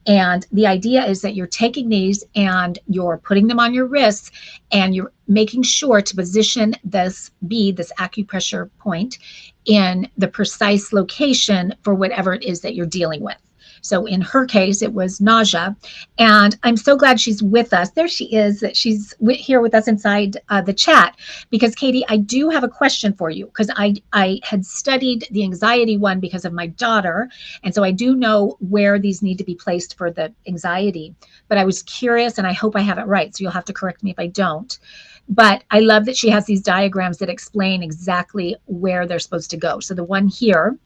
B: And the idea is that you're taking these and you're putting them on your wrists and you're making sure to position this bead, this acupressure point, in the precise location for whatever it is that you're dealing with. So in her case, it was nausea. And I'm so glad she's with us. There she is, that she's here with us inside the chat. Because Katie, I do have a question for you, because I had studied the anxiety one because of my daughter. And so I do know where these need to be placed for the anxiety. But I was curious, and I hope I have it right. So you'll have to correct me if I don't. But I love that she has these diagrams that explain exactly where they're supposed to go. So the one here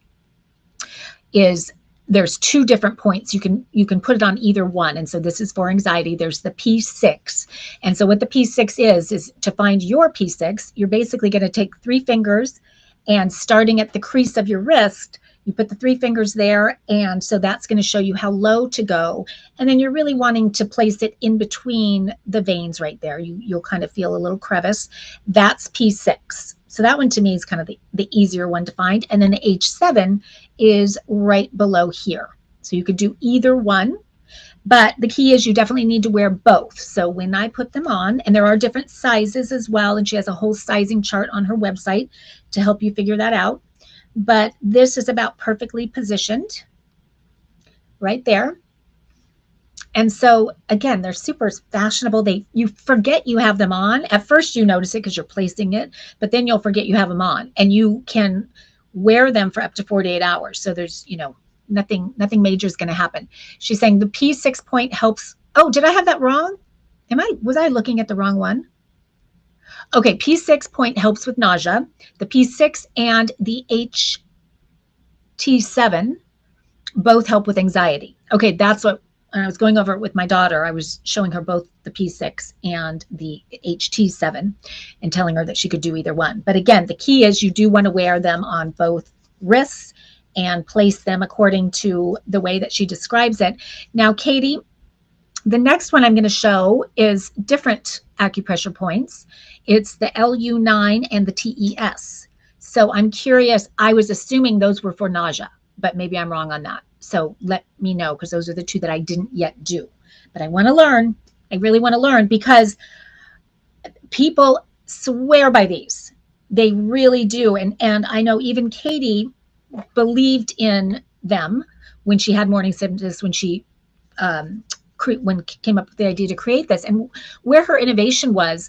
B: is, there's two different points. You can put it on either one. And so this is for anxiety. There's the P6. And so what the P6 is to find your P6, you're basically going to take 3 fingers, and starting at the crease of your wrist, you put the 3 fingers there. And so that's going to show you how low to go. And then you're really wanting to place it in between the veins right there. You'll kind of feel a little crevice. That's P6. So that one to me is kind of the easier one to find. And then the H7 is right below here. So you could do either one, but the key is you definitely need to wear both. So when I put them on, and there are different sizes as well, and she has a whole sizing chart on her website to help you figure that out. But this is about perfectly positioned right there. And so again, they're super fashionable. You forget you have them on. At first you notice it because you're placing it, but then you'll forget you have them on, and you can wear them for up to 48 hours. So there's, nothing major is going to happen. She's saying the P6 point helps. Oh, did I have that wrong? Was I looking at the wrong one? Okay, P6 point helps with nausea. The P6 and the HT7 both help with anxiety. Okay, that's what, when I was going over it with my daughter, I was showing her both the P6 and the HT7 and telling her that she could do either one. But again, the key is you do want to wear them on both wrists and place them according to the way that she describes it. Now, Katie, the next one I'm going to show is different acupressure points. It's the LU9 and the TES. So I'm curious, I was assuming those were for nausea, but maybe I'm wrong on that. So let me know, because those are the 2 that I didn't yet do. But I want to learn. I really want to learn, because people swear by these. They really do. And I know even Katie believed in them when she had morning sickness, when she came up with the idea to create this. And where her innovation was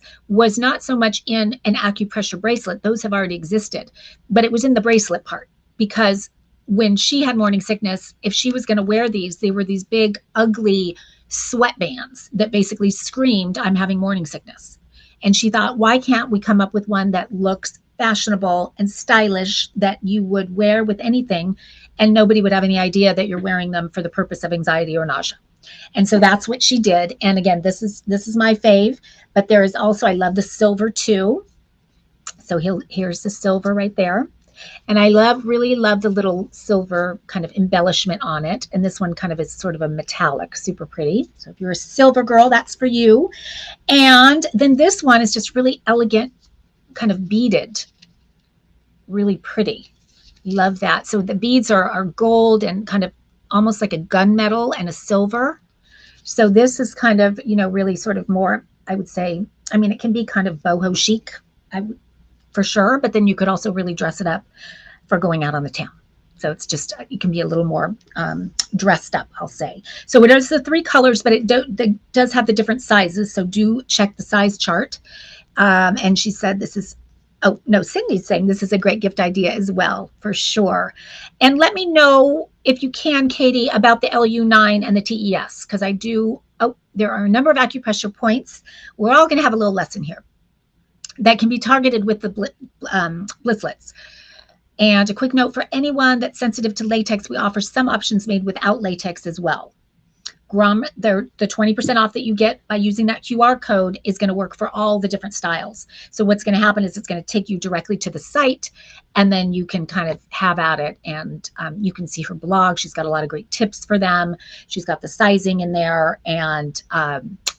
B: not so much in an acupressure bracelet. Those have already existed, but it was in the bracelet part, because when she had morning sickness, if she was going to wear these, they were these big, ugly sweatbands that basically screamed, I'm having morning sickness. And she thought, why can't we come up with one that looks fashionable and stylish, that you would wear with anything, and nobody would have any idea that you're wearing them for the purpose of anxiety or nausea. And so that's what she did. And again, this is my fave, but there is also, I love the silver too. So here's the silver right there. And I really love the little silver kind of embellishment on it. And this one kind of is sort of a metallic, super pretty. So if you're a silver girl, that's for you. And then this one is just really elegant, kind of beaded, really pretty. Love that. So the beads are gold and kind of almost like a gunmetal and a silver. So this is kind of, really sort of more, I would say, I mean, it can be kind of boho chic, for sure, but then you could also really dress it up for going out on the town. So it's just, you can be a little more dressed up, I'll say. So it is the 3 colors, but it does have the different sizes. So do check the size chart. And she said this is, oh, no, Cindy's saying this is a great gift idea as well, for sure. And let me know if you can, Katie, about the LU9 and the TES, because there are a number of acupressure points. We're all going to have a little lesson here that can be targeted with the blitzlets. And a quick note for anyone that's sensitive to latex, we offer some options made without latex as well. Grommet, the 20% off that you get by using that QR code is going to work for all the different styles. So what's going to happen is it's going to take you directly to the site, and then you can kind of have at it, and you can see her blog. She's got a lot of great tips for them. She's got the sizing in there, and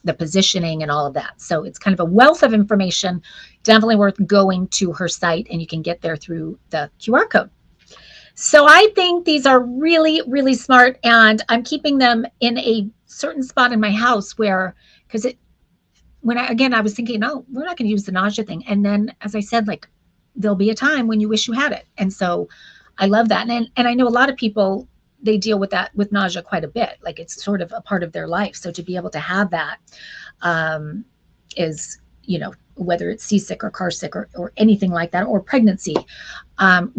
B: the positioning and all of that. So it's kind of a wealth of information. Definitely worth going to her site, and you can get there through the QR code. So I think these are really, really smart, and I'm keeping them in a certain spot in my house where, because I was thinking, no, we're not going to use the nausea thing. And then, as I said, like, there'll be a time when you wish you had it. And so I love that. And I know a lot of people they deal with that, with nausea quite a bit. Like it's sort of a part of their life. So to be able to have that is, you know, whether it's seasick or car sick or anything like that, or pregnancy,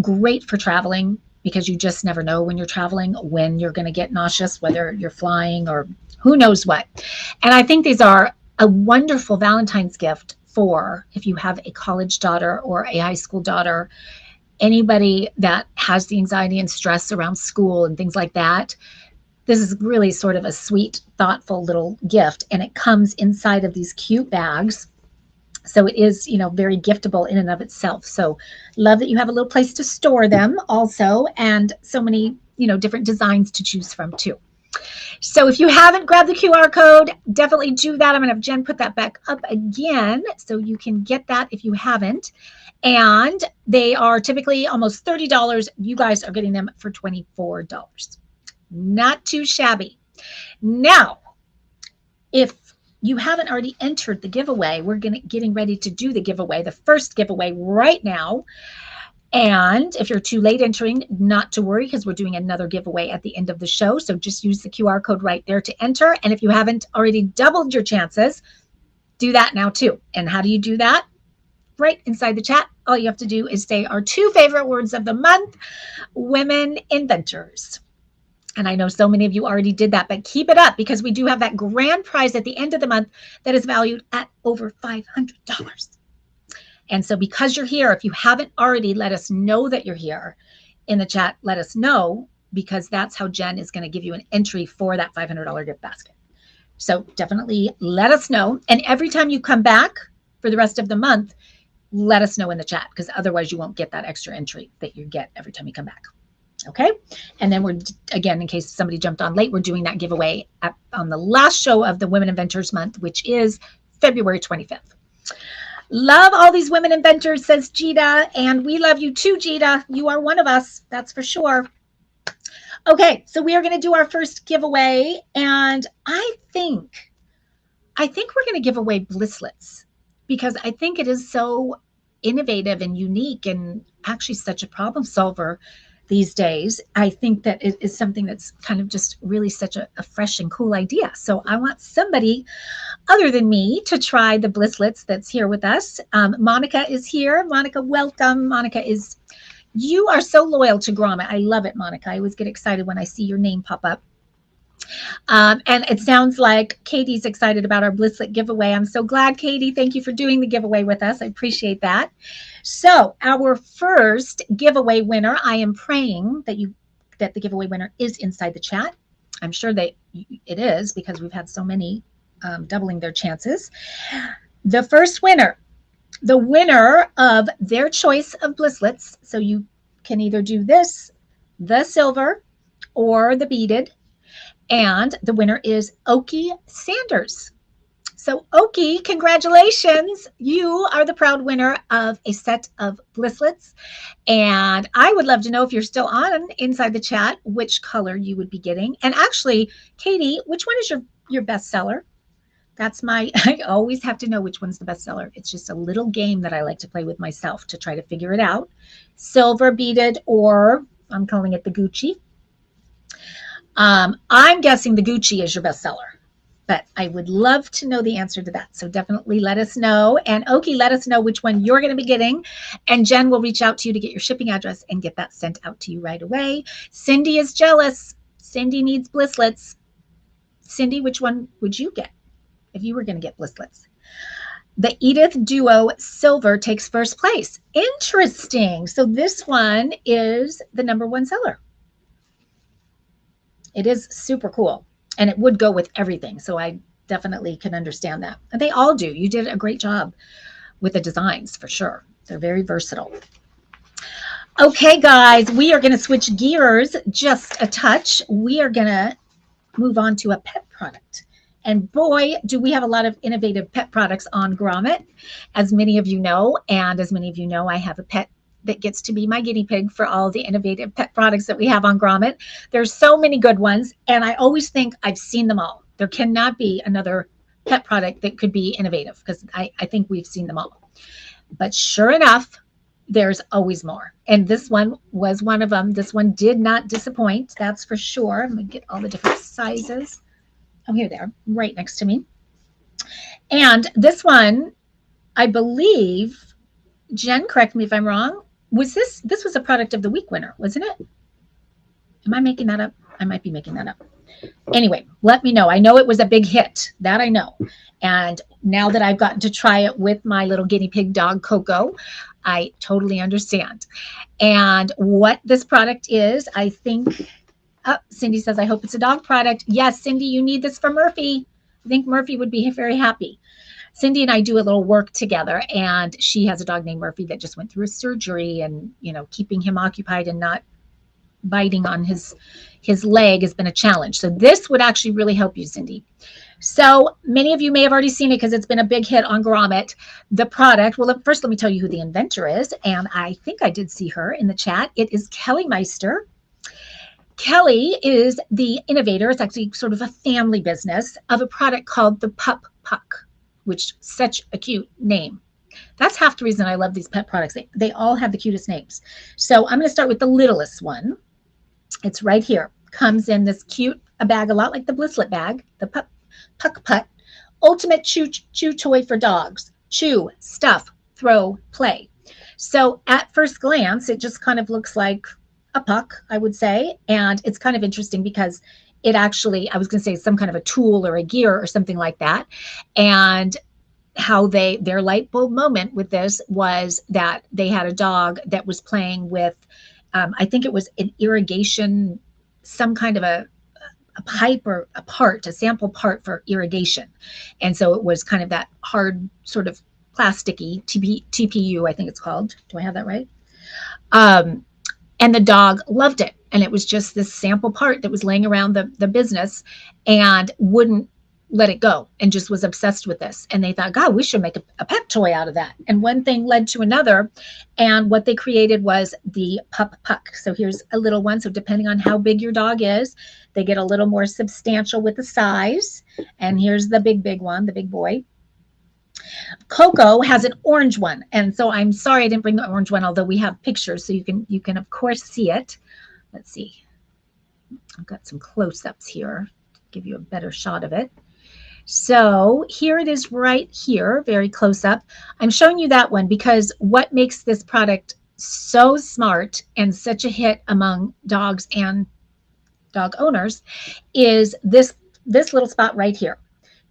B: great for traveling, because you just never know when you're traveling when you're going to get nauseous, whether you're flying or who knows what. And I think these are a wonderful Valentine's gift for if you have a college daughter or a high school daughter, anybody that has the anxiety and stress around school and things like that. This is really sort of a sweet, thoughtful little gift, and it comes inside of these cute bags. So it is, you know, very giftable in and of itself. So love that you have a little place to store them also, and so many, you know, different designs to choose from too. So if you haven't grabbed the QR code, definitely do that. I'm going to have Jen put that back up again so you can get that if you haven't. And they are typically almost $30. You guys are getting them for $24. Not too shabby. Now, if you haven't already entered the giveaway, we're getting ready to do the giveaway, the first giveaway right now. And if you're too late entering, not to worry, because we're doing another giveaway at the end of the show. So just use the QR code right there to enter. And if you haven't already doubled your chances, do that now too. And how do you do that? Right inside the chat. All you have to do is say our 2 favorite words of the month, women inventors. And I know so many of you already did that, but keep it up, because we do have that grand prize at the end of the month that is valued at over $500. And so because you're here, if you haven't already, let us know that you're here in the chat. Let us know, because that's how Jen is going to give you an entry for that $500 gift basket. So definitely let us know. And every time you come back for the rest of the month, let us know in the chat, because otherwise you won't get that extra entry that you get every time you come back. Okay. And then we're, again, in case somebody jumped on late, we're doing that giveaway on the last show of the Women Inventors Month, which is February 25th. Love all these women inventors, says Jita. And we love you too, Jita. You are one of us. That's for sure. Okay. So we are going to do our first giveaway. And I think we're going to give away Blisslets, because I think it is so innovative and unique and actually such a problem solver these days. I think that it is something that's kind of just really such a fresh and cool idea. So I want somebody other than me to try the Blisslets that's here with us. Monica is here. Monica, welcome. Monica you are so loyal to Grommet. I love it, Monica. I always get excited when I see your name pop up. And it sounds like Katie's excited about our Blisslet giveaway. I'm so glad, Katie. Thank you for doing the giveaway with us. I appreciate that. So our first giveaway winner, I am praying that the giveaway winner is inside the chat. I'm sure that it is, because we've had so many doubling their chances. The first winner, the winner of their choice of Blisslets. So you can either do this, the silver, or the beaded. And the winner is Oki Sanders. So Oki, congratulations. You are the proud winner of a set of Blisslets. And I would love to know, if you're still on inside the chat, which color you would be getting. And actually, Katie, which one is your best seller? That's I always have to know which one's the best seller. It's just a little game that I like to play with myself to try to figure it out. Silver beaded, or I'm calling it the Gucci. I'm guessing the Gucci is your bestseller, but I would love to know the answer to that. So definitely let us know. And Oki, let us know which one you're going to be getting. And Jen will reach out to you to get your shipping address and get that sent out to you right away. Cindy is jealous. Cindy needs Blisslets. Cindy, which one would you get if you were going to get Blisslets? The Edith Duo Silver takes first place. Interesting. So this one is the #1 seller. It is super cool, and it would go with everything. So I definitely can understand that. And they all do. You did a great job with the designs, for sure. They're very versatile. Okay, guys, we are going to switch gears just a touch. We are going to move on to a pet product. And boy, do we have a lot of innovative pet products on Grommet, as many of you know. And as many of you know, I have a pet that gets to be my guinea pig for all the innovative pet products that we have on Grommet. There's so many good ones, and I always think I've seen them all. There cannot be another pet product that could be innovative, because I think we've seen them all. But sure enough, there's always more. And this one was one of them. This one did not disappoint, that's for sure. I'm going to get all the different sizes. Oh, here they are, right next to me. And this one, I believe, Jen, correct me if I'm wrong, this was a product of the week winner, wasn't it? Am I making that up? I might be making that up. Anyway, let me know. I know it was a big hit, that I know. And now that I've gotten to try it with my little guinea pig dog, Coco, I totally understand. And what this product is, I think, Cindy says, I hope it's a dog product. Yes, Cindy, you need this for Murphy. I think Murphy would be very happy. Cindy and I do a little work together, and she has a dog named Murphy that just went through a surgery, and, you know, keeping him occupied and not biting on his leg has been a challenge. So this would actually really help you, Cindy. So many of you may have already seen it because it's been a big hit on Grommet. The product, well, first let me tell you who the inventor is. And I think I did see her in the chat. It is Kelly Meister. Kelly is the innovator. It's actually sort of a family business of a product called the Pup Puck, which is such a cute name. That's half the reason I love these pet products. They all have the cutest names. So I'm going to start with the littlest one. It's right here. Comes in this cute bag, a lot like the Blisslet bag, the Puck Putt, ultimate chew toy for dogs. Chew, stuff, throw, play. So at first glance, it just kind of looks like a puck, I would say. And it's kind of interesting because it actually, I was going to say some kind of a tool or a gear or something like that. And how their light bulb moment with this was that they had a dog that was playing with, I think it was an irrigation, some kind of a pipe or a sample part for irrigation. And so it was kind of that hard sort of plasticky TPU, I think it's called. Do I have that right? And the dog loved it. And it was just this sample part that was laying around the business and wouldn't let it go and just was obsessed with this. And they thought, God, we should make a pet toy out of that. And one thing led to another. And what they created was the Pup Puck. So here's a little one. So depending on how big your dog is, they get a little more substantial with the size. And here's the big one, the big boy. Coco has an orange one. And so I'm sorry I didn't bring the orange one, although we have pictures. So you can of course see it. Let's see. I've got some close-ups here to give you a better shot of it. So here it is right here, very close up. I'm showing you that one because what makes this product so smart and such a hit among dogs and dog owners is this little spot right here,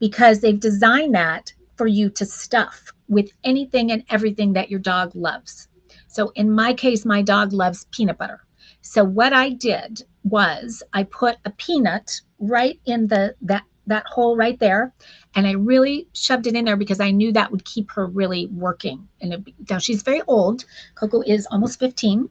B: because they've designed that for you to stuff with anything and everything that your dog loves. So in my case, my dog loves peanut butter. So what I did was I put a peanut right in that hole right there. And I really shoved it in there because I knew that would keep her really working. And now she's very old. Coco is almost 15.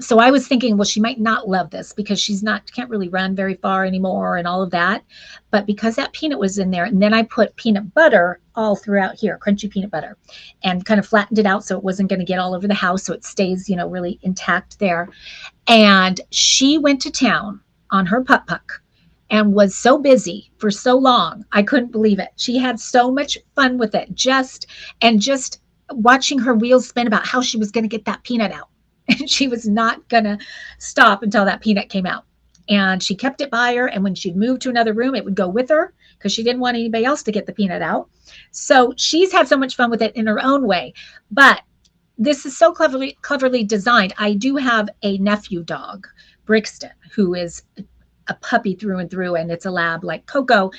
B: So I was thinking, well, she might not love this because can't really run very far anymore and all of that. But because that peanut was in there, and then I put peanut butter all throughout here, crunchy peanut butter, and kind of flattened it out so it wasn't going to get all over the house. So it stays, really intact there. And she went to town on her Pup Puck and was so busy for so long. I couldn't believe it. She had so much fun with it, just watching her wheels spin about how she was going to get that peanut out. And she was not going to stop until that peanut came out. And she kept it by her. And when she'd move to another room, it would go with her because she didn't want anybody else to get the peanut out. So she's had so much fun with it in her own way. But this is so cleverly designed. I do have a nephew dog, Brixton, who is a puppy through and through, and it's a lab like Coco.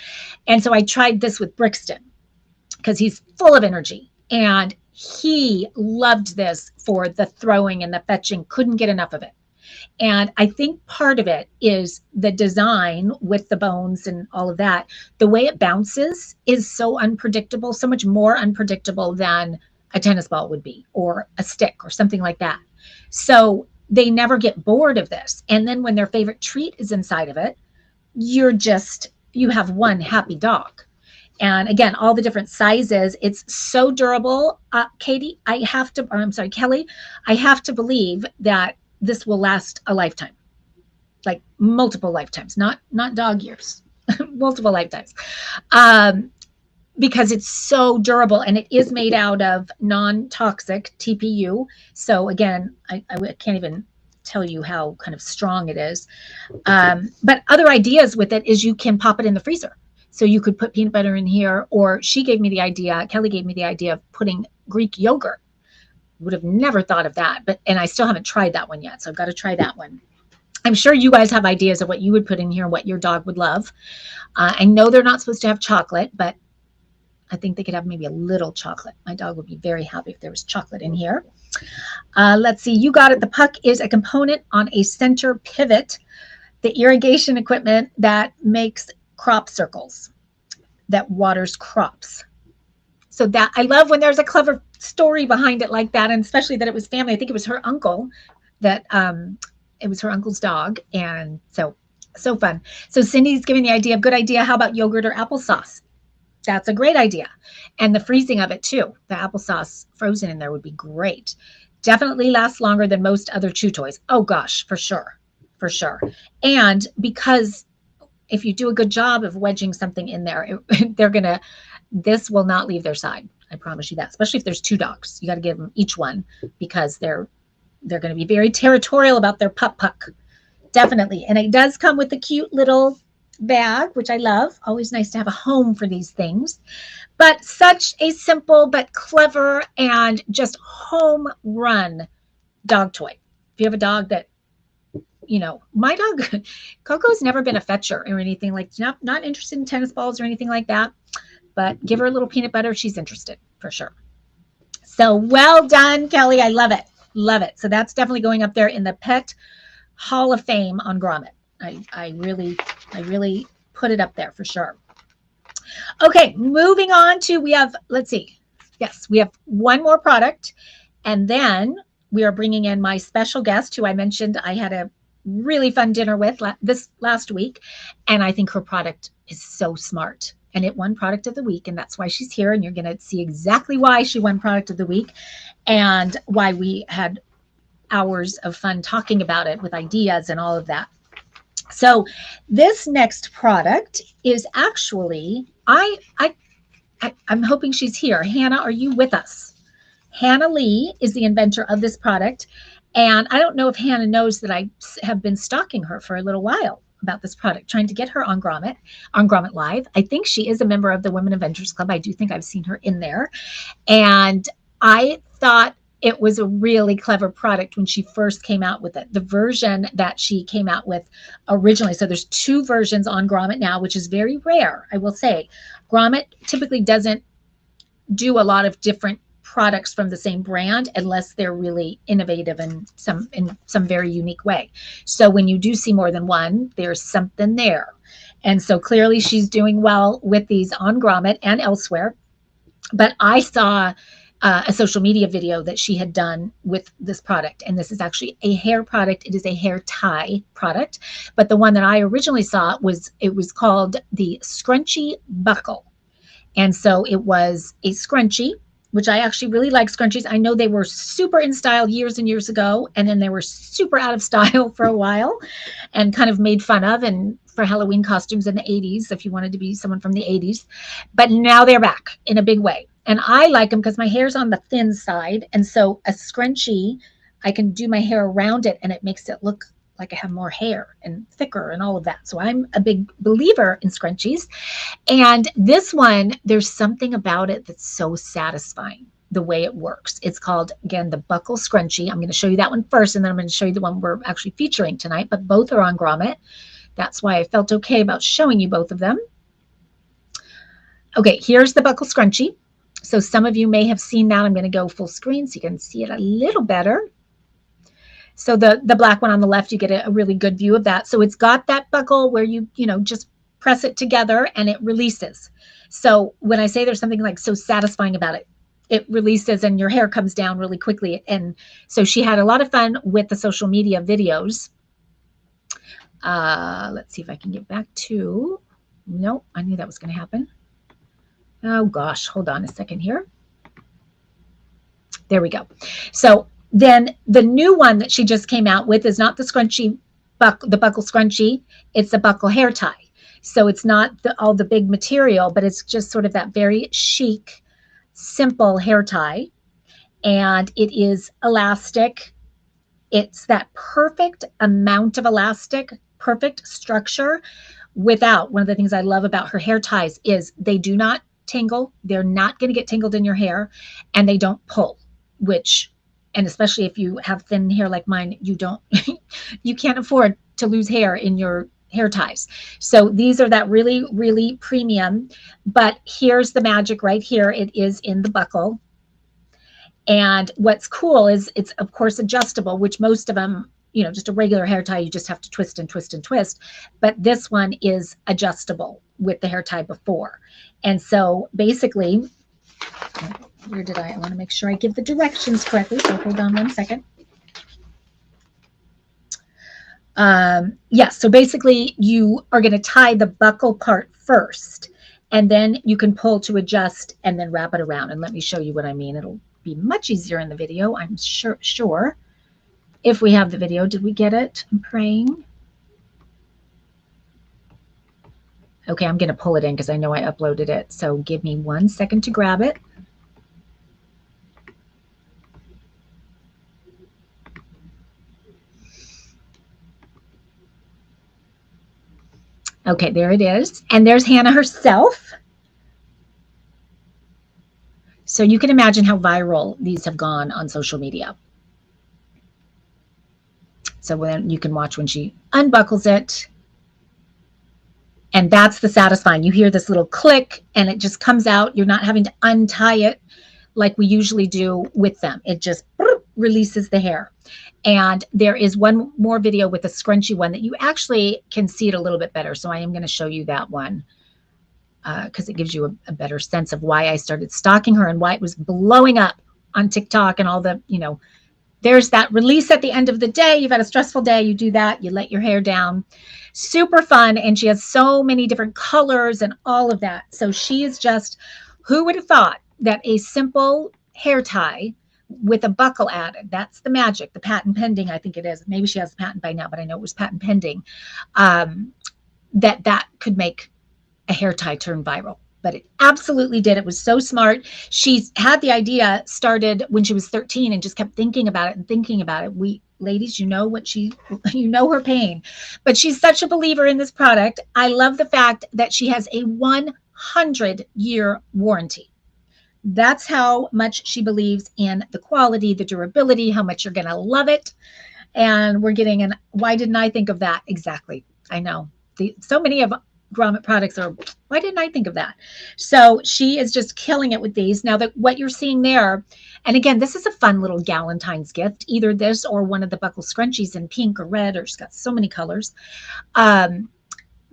B: And so I tried this with Brixton because he's full of energy, and he loved this for the throwing and the fetching, couldn't get enough of it. And I think part of it is the design with the bones and all of that. The way it bounces is so unpredictable, so much more unpredictable than a tennis ball would be, or a stick or something like that. So they never get bored of this. And then when their favorite treat is inside of it, you have one happy dog. And again, all the different sizes, it's so durable. Kelly, I have to believe that this will last a lifetime, like multiple lifetimes, not dog years, multiple lifetimes. because it's so durable, and it is made out of non-toxic TPU. So again, I can't even tell you how kind of strong it is. But other ideas with it is you can pop it in the freezer. So you could put peanut butter in here, or she gave me the idea, Kelly gave me the idea of putting Greek yogurt. Would have never thought of that, and I still haven't tried that one yet. So I've got to try that one. I'm sure you guys have ideas of what you would put in here, what your dog would love. I know they're not supposed to have chocolate, but I think they could have maybe a little chocolate. My dog would be very happy if there was chocolate in here. Let's see, you got it. The puck is a component on a center pivot, the irrigation equipment that makes crop circles, that waters crops. So that, I love when there's a clever story behind it like that, and especially that it was family. I think it was her uncle that, it was her uncle's dog, and so fun. So Cindy's giving the idea of good idea. How about yogurt or applesauce? That's a great idea. And the freezing of it too. The applesauce frozen in there would be great. Definitely lasts longer than most other chew toys. Oh gosh, for sure. For sure. And because if you do a good job of wedging something in there, this will not leave their side. I promise you that, especially if there's two dogs. You got to give them each one, because they're going to be very territorial about their puck. Definitely. And it does come with a cute little bag, which I love. Always nice to have a home for these things. But such a simple but clever and just home run dog toy. If you have a dog that, my dog, Coco's never been a fetcher or anything, like not interested in tennis balls or anything like that. But give her a little peanut butter, she's interested for sure. So well done, Kelly. I love it. Love it. So that's definitely going up there in the Pet Hall of Fame on Grommet. I really put it up there for sure. Okay, moving on to, let's see. Yes, we have one more product, and then we are bringing in my special guest, who I mentioned I had a really fun dinner with this last week, and I think her product is so smart. And it won product of the week, and that's why she's here. And you're going to see exactly why she won product of the week, and why we had hours of fun talking about it with ideas and all of that. So this next product is actually, I'm hoping she's here. Hannah, are you with us? Hannah Lee is the inventor of this product. And I don't know if Hannah knows that I have been stalking her for a little while about this product, trying to get her on Grommet Live. I think she is a member of the Women Inventors Club. I do think I've seen her in there. And I thought it was a really clever product when she first came out with it. The version that she came out with originally, so there's two versions on Grommet now, which is very rare, I will say. Grommet typically doesn't do a lot of different products from the same brand unless they're really innovative in some very unique way. So when you do see more than one, there's something there. And so clearly she's doing well with these on Grommet and elsewhere. But I saw a social media video that she had done with this product. And this is actually a hair product. It is a hair tie product. But the one that I originally saw was called the Scrunchy Buckle. And so it was a scrunchie, which I actually really like scrunchies. I know they were super in style years and years ago, and then they were super out of style for a while and kind of made fun of, and for Halloween costumes in the 80s, if you wanted to be someone from the 80s. But now they're back in a big way. And I like them because my hair's on the thin side. And so a scrunchie, I can do my hair around it, and it makes it look like I have more hair and thicker and all of that. So I'm a big believer in scrunchies. And this one, there's something about it that's so satisfying, the way it works. It's called, again, the Buckle Scrunchie. I'm going to show you that one first, and then I'm going to show you the one we're actually featuring tonight, but both are on Grommet. That's why I felt okay about showing you both of them. Okay, here's the Buckle Scrunchie. So some of you may have seen that. I'm going to go full screen so you can see it a little better. So the black one on the left, you get a really good view of that. So it's got that buckle where you just press it together and it releases. So when I say there's something like so satisfying about it, it releases and your hair comes down really quickly. And so she had a lot of fun with the social media videos. Let's see if I can get back to, nope, I knew that was going to happen. Oh gosh, hold on a second here. There we go. So then the new one that she just came out with is not the scrunchie, the buckle scrunchie. It's the buckle hair tie. So it's not all the big material, but it's just sort of that very chic, simple hair tie. And it is elastic. It's that perfect amount of elastic, perfect structure without, one of the things I love about her hair ties is they do not tangle. They're not going to get tangled in your hair, and they don't pull, which, and especially if you have thin hair like mine, you don't, you can't afford to lose hair in your hair ties. So these are that really, really premium, but here's the magic right here. It is in the buckle. And what's cool is it's of course adjustable, which most of them, you know, just a regular hair tie, you just have to twist and twist and twist. But this one is adjustable with the hair tie before. And so basically, where did I want to make sure I give the directions correctly. So hold on one second. Yes, so basically you are going to tie the buckle part first, and then you can pull to adjust and then wrap it around. And let me show you what I mean. It'll be much easier in the video, I'm sure. If we have the video, did we get it? I'm praying. Okay, I'm going to pull it in because I know I uploaded it. So give me 1 second to grab it. Okay, there it is. And there's Hannah herself. So you can imagine how viral these have gone on social media. So when you can watch when she unbuckles it. And that's the satisfying. You hear this little click and it just comes out. You're not having to untie it like we usually do with them. It just releases the hair. And there is one more video with a scrunchy one that you actually can see it a little bit better. So I am going to show you that one because it gives you a better sense of why I started stalking her and why it was blowing up on TikTok and all the, you know, there's that release at the end of the day. You've had a stressful day. You do that. You let your hair down. Super fun. And she has so many different colors and all of that. So she is just, who would have thought that a simple hair tie with a buckle added, that's the magic, the patent pending, I think it is. Maybe she has the patent by now, but I know it was patent pending, that could make a hair tie turn viral. But it absolutely did. It was so smart. She's had the idea started when she was 13 and just kept thinking about it and thinking about it. We ladies, you know what you know her pain, but she's such a believer in this product. I love the fact that she has a 100-year warranty. That's how much she believes in the quality, the durability, how much you're going to love it. And we're getting an, why didn't I think of that? Exactly. I know. So many of Grommet products are, why didn't I think of that? So she is just killing it with these. Now that what you're seeing there, and again, this is a fun little Galentine's gift, either this or one of the buckle scrunchies in pink or red, or she's got so many colors.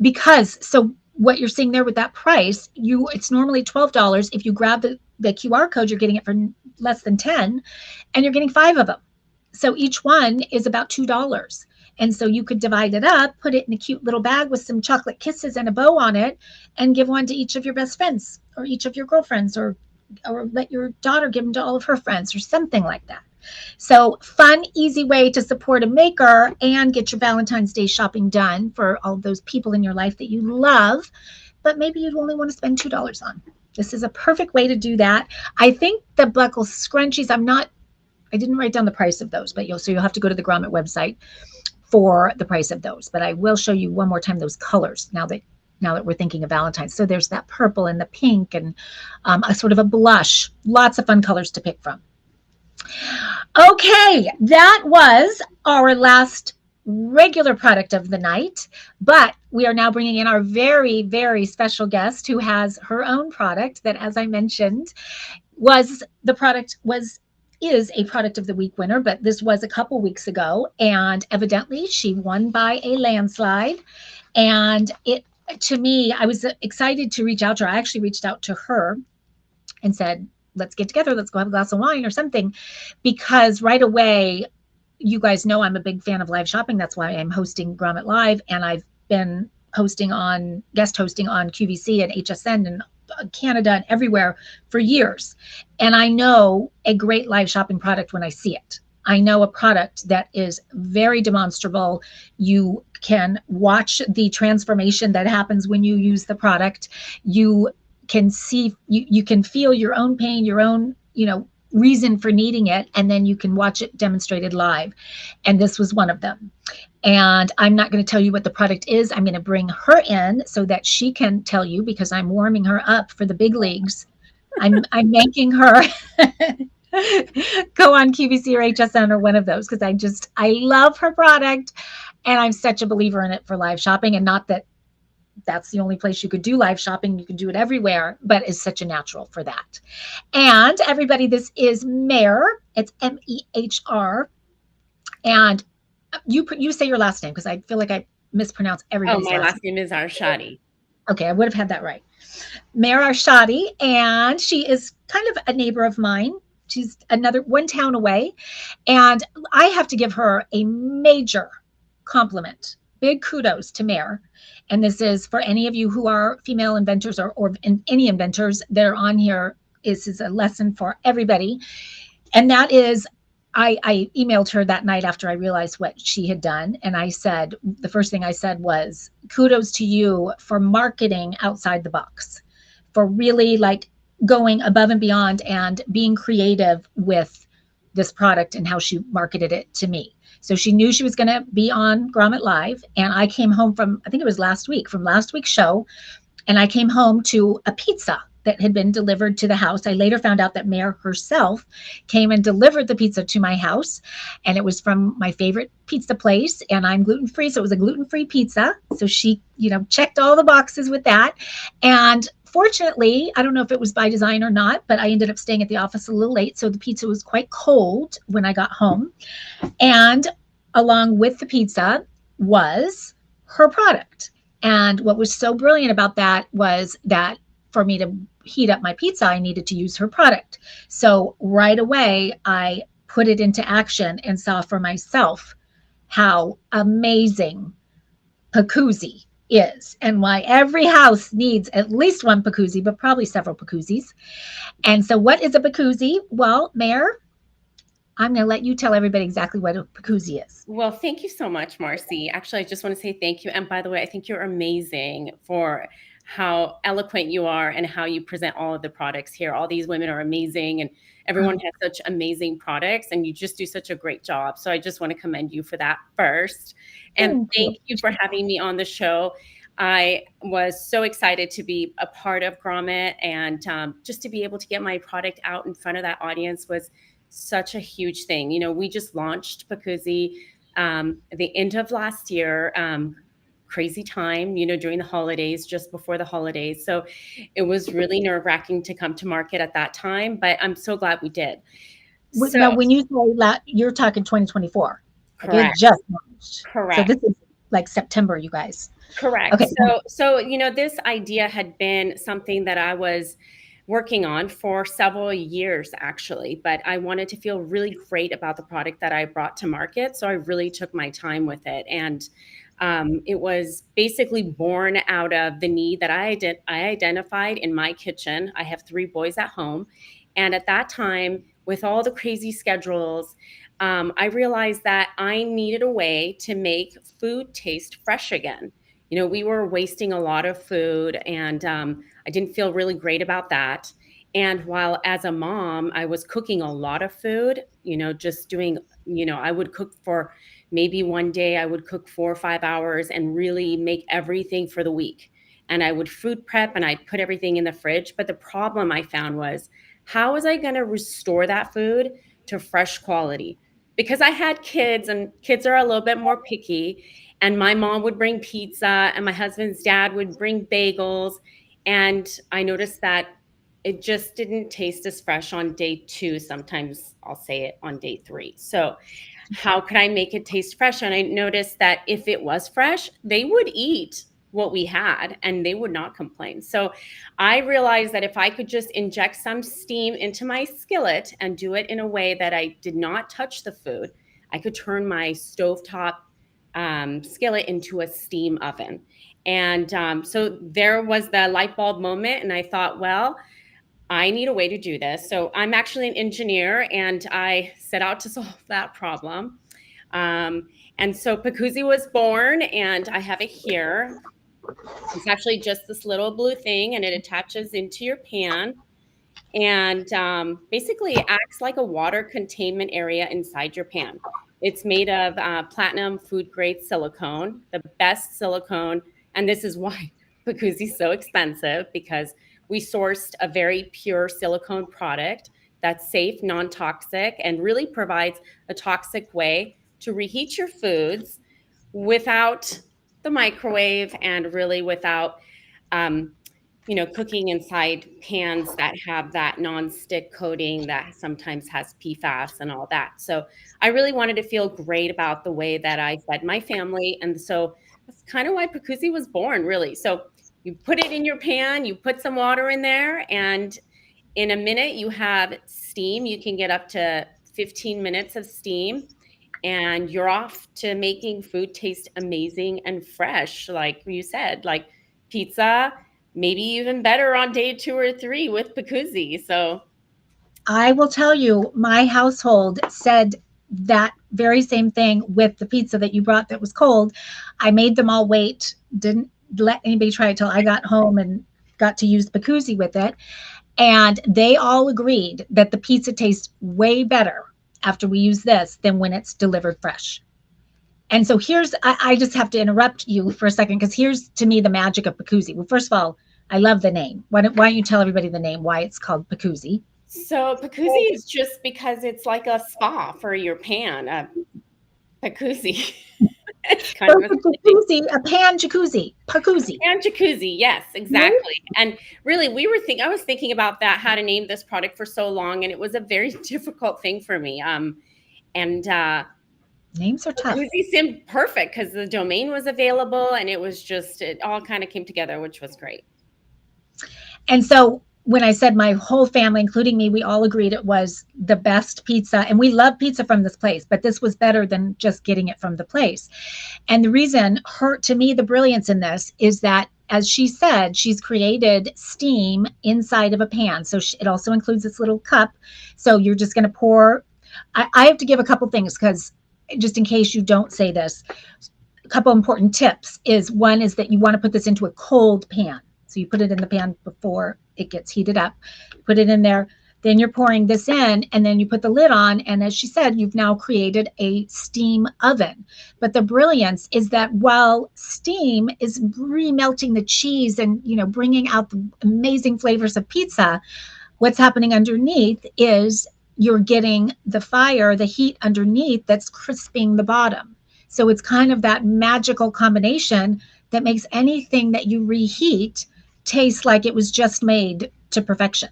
B: Because, so what you're seeing there with that price, it's normally $12. If you grab the QR code, you're getting it for less than 10, and you're getting 5 of them. So each one is about $2. And so you could divide it up, put it in a cute little bag with some chocolate kisses and a bow on it, and give one to each of your best friends or each of your girlfriends, or let your daughter give them to all of her friends or something like that. So fun, easy way to support a maker and get your Valentine's Day shopping done for all those people in your life that you love, but maybe you only want to spend $2 on. This is a perfect way to do that. I think the buckle scrunchies, I didn't write down the price of those, but you'll have to go to the Grommet website for the price of those. But I will show you one more time those colors now that we're thinking of Valentine's. So there's that purple and the pink and a sort of a blush. Lots of fun colors to pick from. Okay, that was our last regular product of the night, but we are now bringing in our very, very special guest who has her own product that, as I mentioned, is a product of the week winner, but this was a couple weeks ago, and evidently she won by a landslide. And to me, I was excited to reach out to her. I actually reached out to her and said, let's get together, let's go have a glass of wine or something, because right away, you guys know I'm a big fan of live shopping. That's why I'm hosting Grommet Live, and I've been guest hosting on QVC and HSN and Canada and everywhere for years. And I know a great live shopping product when I see it. I know a product that is very demonstrable. You can watch the transformation that happens when you use the product. You can see, you can feel your own pain, your own, reason for needing it, and then you can watch it demonstrated live. And this was one of them. And I'm not going to tell you what the product is. I'm going to bring her in so that she can tell you, because I'm warming her up for the big leagues. I'm making her go on QVC or HSN or one of those, because I love her product, and I'm such a believer in it for live shopping. And not that that's the only place you could do live shopping. You can do it everywhere, but it's such a natural for that. And everybody, this is Mehr. It's Mehr. And you say your last name, because I feel like I mispronounce everybody's
C: my
B: last
C: name is Arshadi.
B: Okay, I would have had that right. Mehr Arshadi, and she is kind of a neighbor of mine. She's another one town away, and I have to give her a major compliment. Big kudos to Mehr. And this is for any of you who are female inventors or any inventors that are on here. This is a lesson for everybody. And that is, I emailed her that night after I realized what she had done. And I said, the first thing I said was, kudos to you for marketing outside the box, for really like going above and beyond and being creative with this product and how she marketed it to me. So she knew she was going to be on Grommet Live. And I came home from, I think it was from last week's show. And I came home to a pizza that had been delivered to the house. I later found out that Mehr herself came and delivered the pizza to my house. And it was from my favorite pizza place. And I'm gluten-free, so it was a gluten-free pizza. So she, checked all the boxes with that. And fortunately, I don't know if it was by design or not, but I ended up staying at the office a little late. So the pizza was quite cold when I got home. And along with the pizza was her product. And what was so brilliant about that was that for me to heat up my pizza, I needed to use her product. So right away, I put it into action and saw for myself how amazing Pacuzzi is, and why every house needs at least one Pacuzzi, but probably several Pacuzzis. And so what is a Pacuzzi? Well, Mehr, I'm going to let you tell everybody exactly what a Pacuzzi is.
C: Well, thank you so much, Marcy. Actually, I just want to say thank you. And by the way, I think you're amazing for how eloquent you are and how you present all of the products here. All these women are amazing, and everyone has such amazing products, and you just do such a great job. So I just want to commend you for that first. And thank you for having me on the show. I was so excited to be a part of Grommet, and just to be able to get my product out in front of that audience was such a huge thing. We just launched Pacuzzi the end of last year. Crazy time, during the holidays, just before the holidays. So it was really nerve-wracking to come to market at that time, but I'm so glad we did. So,
B: now, when you say that, you're talking 2024.
C: Correct.
B: Like it just launched.
C: Correct.
B: So this is like September, you guys.
C: Correct.
B: Okay.
C: So this idea had been something that I was working on for several years, actually, but I wanted to feel really great about the product that I brought to market. So I really took my time with it. And it was basically born out of the need that I identified in my kitchen. I have 3 boys at home. And at that time, with all the crazy schedules, I realized that I needed a way to make food taste fresh again. We were wasting a lot of food, and I didn't feel really great about that. And while as a mom, I was cooking a lot of food, just doing, I would cook for maybe one day, I would cook 4 or 5 hours and really make everything for the week. And I would food prep and I'd put everything in the fridge. But the problem I found was, how was I going to restore that food to fresh quality? Because I had kids, and kids are a little bit more picky. And my mom would bring pizza and my husband's dad would bring bagels. And I noticed that it just didn't taste as fresh on day 2. Sometimes I'll say it on day 3. So how could I make it taste fresh? And I noticed that if it was fresh, they would eat what we had and they would not complain. So I realized that if I could just inject some steam into my skillet and do it in a way that I did not touch the food, I could turn my stovetop skillet into a steam oven. And so there was the light bulb moment. And I thought, well, I need a way to do this. So I'm actually an engineer, and I set out to solve that problem. And so Pacuzi was born, and I have it here. It's actually just this little blue thing, and it attaches into your pan, and basically it acts like a water containment area inside your pan. It's made of platinum food grade silicone, the best silicone, and this is why Pacuzi is so expensive, because we sourced a very pure silicone product that's safe, non-toxic, and really provides a toxic way to reheat your foods without the microwave, and really without um, cooking inside pans that have that non-stick coating that sometimes has PFAS and all that. So I really wanted to feel great about the way that I fed my family. And so that's kind of why Pacuzi was born, really. So you put it in your pan, you put some water in there, and in a minute you have steam. You can get up to 15 minutes of steam, and you're off to making food taste amazing and fresh, like you said, like pizza, maybe even better on day 2 or 3 with Pacuzi. So
B: I will tell you, my household said that very same thing with the pizza that you brought that was cold. I made them all wait, didn't let anybody try it till I got home and got to use Pacuzi with it. And they all agreed that the pizza tastes way better after we use this than when it's delivered fresh. And so I just have to interrupt you for a second, because here's to me the magic of Pacuzi. Well, first of all, I love the name. Why don't you tell everybody the name, why it's called Pacuzi?
C: So Pacuzi is just because it's like a spa for your pan. Jacuzzi. It's kind
B: So
C: of a
B: jacuzzi, a pan jacuzzi, Pacuzi.
C: and jacuzzi. Yes, exactly. And really, I was thinking about that, how to name this product for so long, and it was a very difficult thing for me. And
B: Names are tough.
C: jacuzzi seemed perfect because the domain was available, and it all kind of came together, which was great.
B: And so when I said my whole family, including me, we all agreed it was the best pizza. And we love pizza from this place, but this was better than just getting it from the place. And the reason, to me, the brilliance in this is that, as she said, she's created steam inside of a pan. So it also includes this little cup. So you're just going to pour. I have to give a couple things, because just in case you don't say this, a couple important tips is, one is that you want to put this into a cold pan. So you put it in the pan before it gets heated up, put it in there, then you're pouring this in, and then you put the lid on. And as she said, you've now created a steam oven. But the brilliance is that while steam is remelting the cheese and, bringing out the amazing flavors of pizza, what's happening underneath is you're getting the fire, the heat underneath that's crisping the bottom. So it's kind of that magical combination that makes anything that you reheat taste like it was just made to perfection.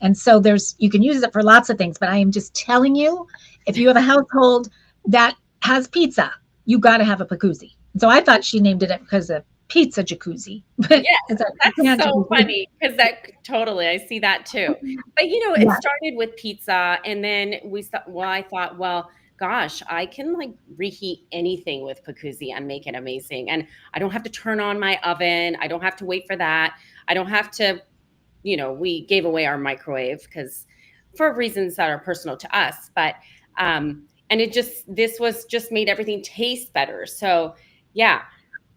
B: And so you can use it for lots of things, but I am just telling you, if you have a household that has pizza, you got to have a Pacuzi. So I thought she named it because of pizza jacuzzi.
C: Yes, that's so funny, because I see that too. But it started with pizza, and then I thought, well, gosh, I can reheat anything with Pacuzi and make it amazing. And I don't have to turn on my oven. I don't have to wait for that. I don't have to, we gave away our microwave for reasons that are personal to us. But, and this was just made everything taste better. So yeah,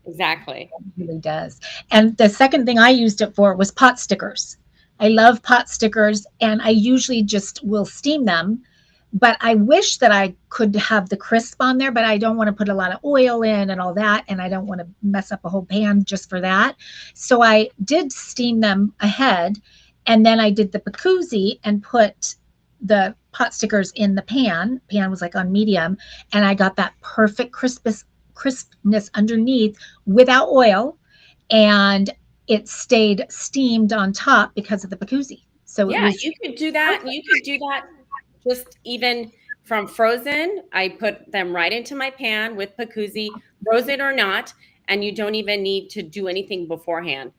C: exactly.
B: It really does. And the second thing I used it for was pot stickers. I love pot stickers, and I usually just will steam them. But I wish that I could have the crisp on there, but I don't want to put a lot of oil in and all that. And I don't want to mess up a whole pan just for that. So I did steam them ahead. And then I did the Pacuzi and put the pot stickers in the pan. Pan was on medium. And I got that perfect crispness underneath without oil. And it stayed steamed on top because of the Pacuzi. So
C: you could do that. You could do that. Just even from frozen, I put them right into my pan with Pacuzi, frozen or not, and you don't even need to do anything beforehand.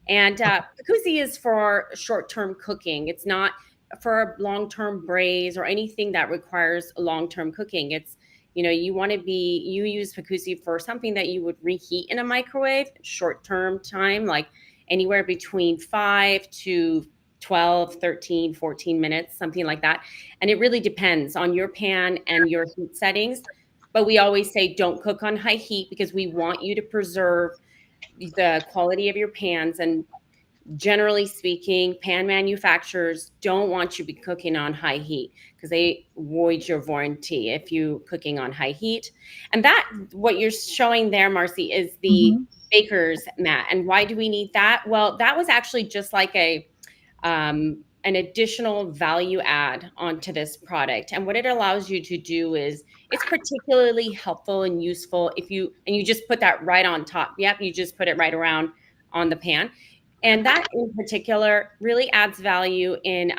C: And Pacuzi is for short-term cooking. It's not for long-term braise or anything that requires long-term cooking. It's, you use Pacuzi for something that you would reheat in a microwave, short-term time, like anywhere between 5 to 12, 13, 14 minutes, something like that. And it really depends on your pan and your heat settings. but we always say don't cook on high heat because we want you to preserve the quality of your pans. And generally speaking, pan manufacturers don't want you to be cooking on high heat because they void your warranty if you cooking on high heat. And that, what you're showing there, Marcy, is the baker's mat. And why do we need that? Well, that was actually just like an additional value add onto this product. And what it allows you to do is it's particularly helpful and useful if you just put that right on top. Yep, you just put it right around on the pan. And that in particular really adds value in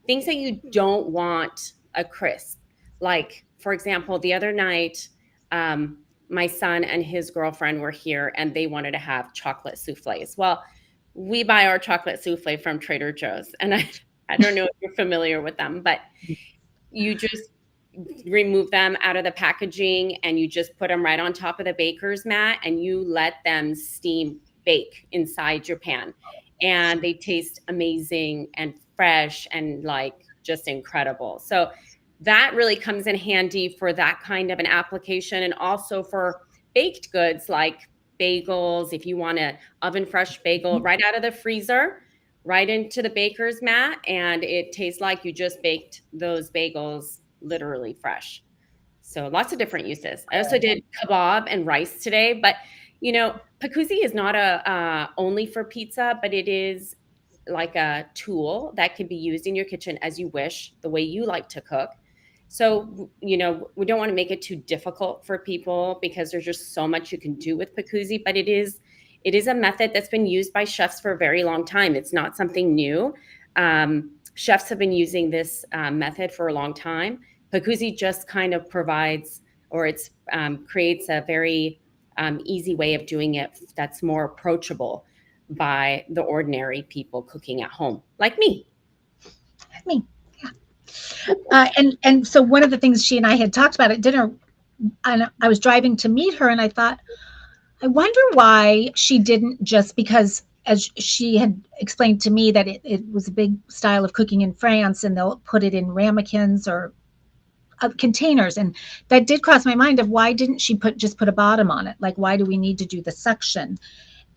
C: things that you don't want a crisp. Like, for example, the other night, my son and his girlfriend were here and they wanted to have chocolate souffles. Well, we buy our chocolate souffle from Trader Joe's. And I don't know if you're familiar with them, but you just remove them out of the packaging and you just put them right on top of the baker's mat and you let them steam bake inside your pan. And they taste amazing and fresh and like just incredible. So that really comes in handy for that kind of an application, and also for baked goods like bagels. If you want an oven fresh bagel right out of the freezer, right into the baker's mat, and it tastes like you just baked those bagels literally fresh. So lots of different uses. I also did kebab and rice today, but pakuzi is not only for pizza, but it is like a tool that can be used in your kitchen as you wish, the way you like to cook. So, we don't want to make it too difficult for people because there's just so much you can do with pakuzi, but it is a method that's been used by chefs for a very long time. It's not something new. Chefs have been using this method for a long time. Pakuzi just kind of provides, or creates a very easy way of doing it that's more approachable by the ordinary people cooking at home, like me.
B: Like me, yeah. And so one of the things she and I had talked about at dinner, and I was driving to meet her, and I thought, I wonder why she didn't just, because as she had explained to me that it was a big style of cooking in France, and they'll put it in ramekins or containers, and that did cross my mind of why didn't she just put a bottom on it? Like, why do we need to do the suction?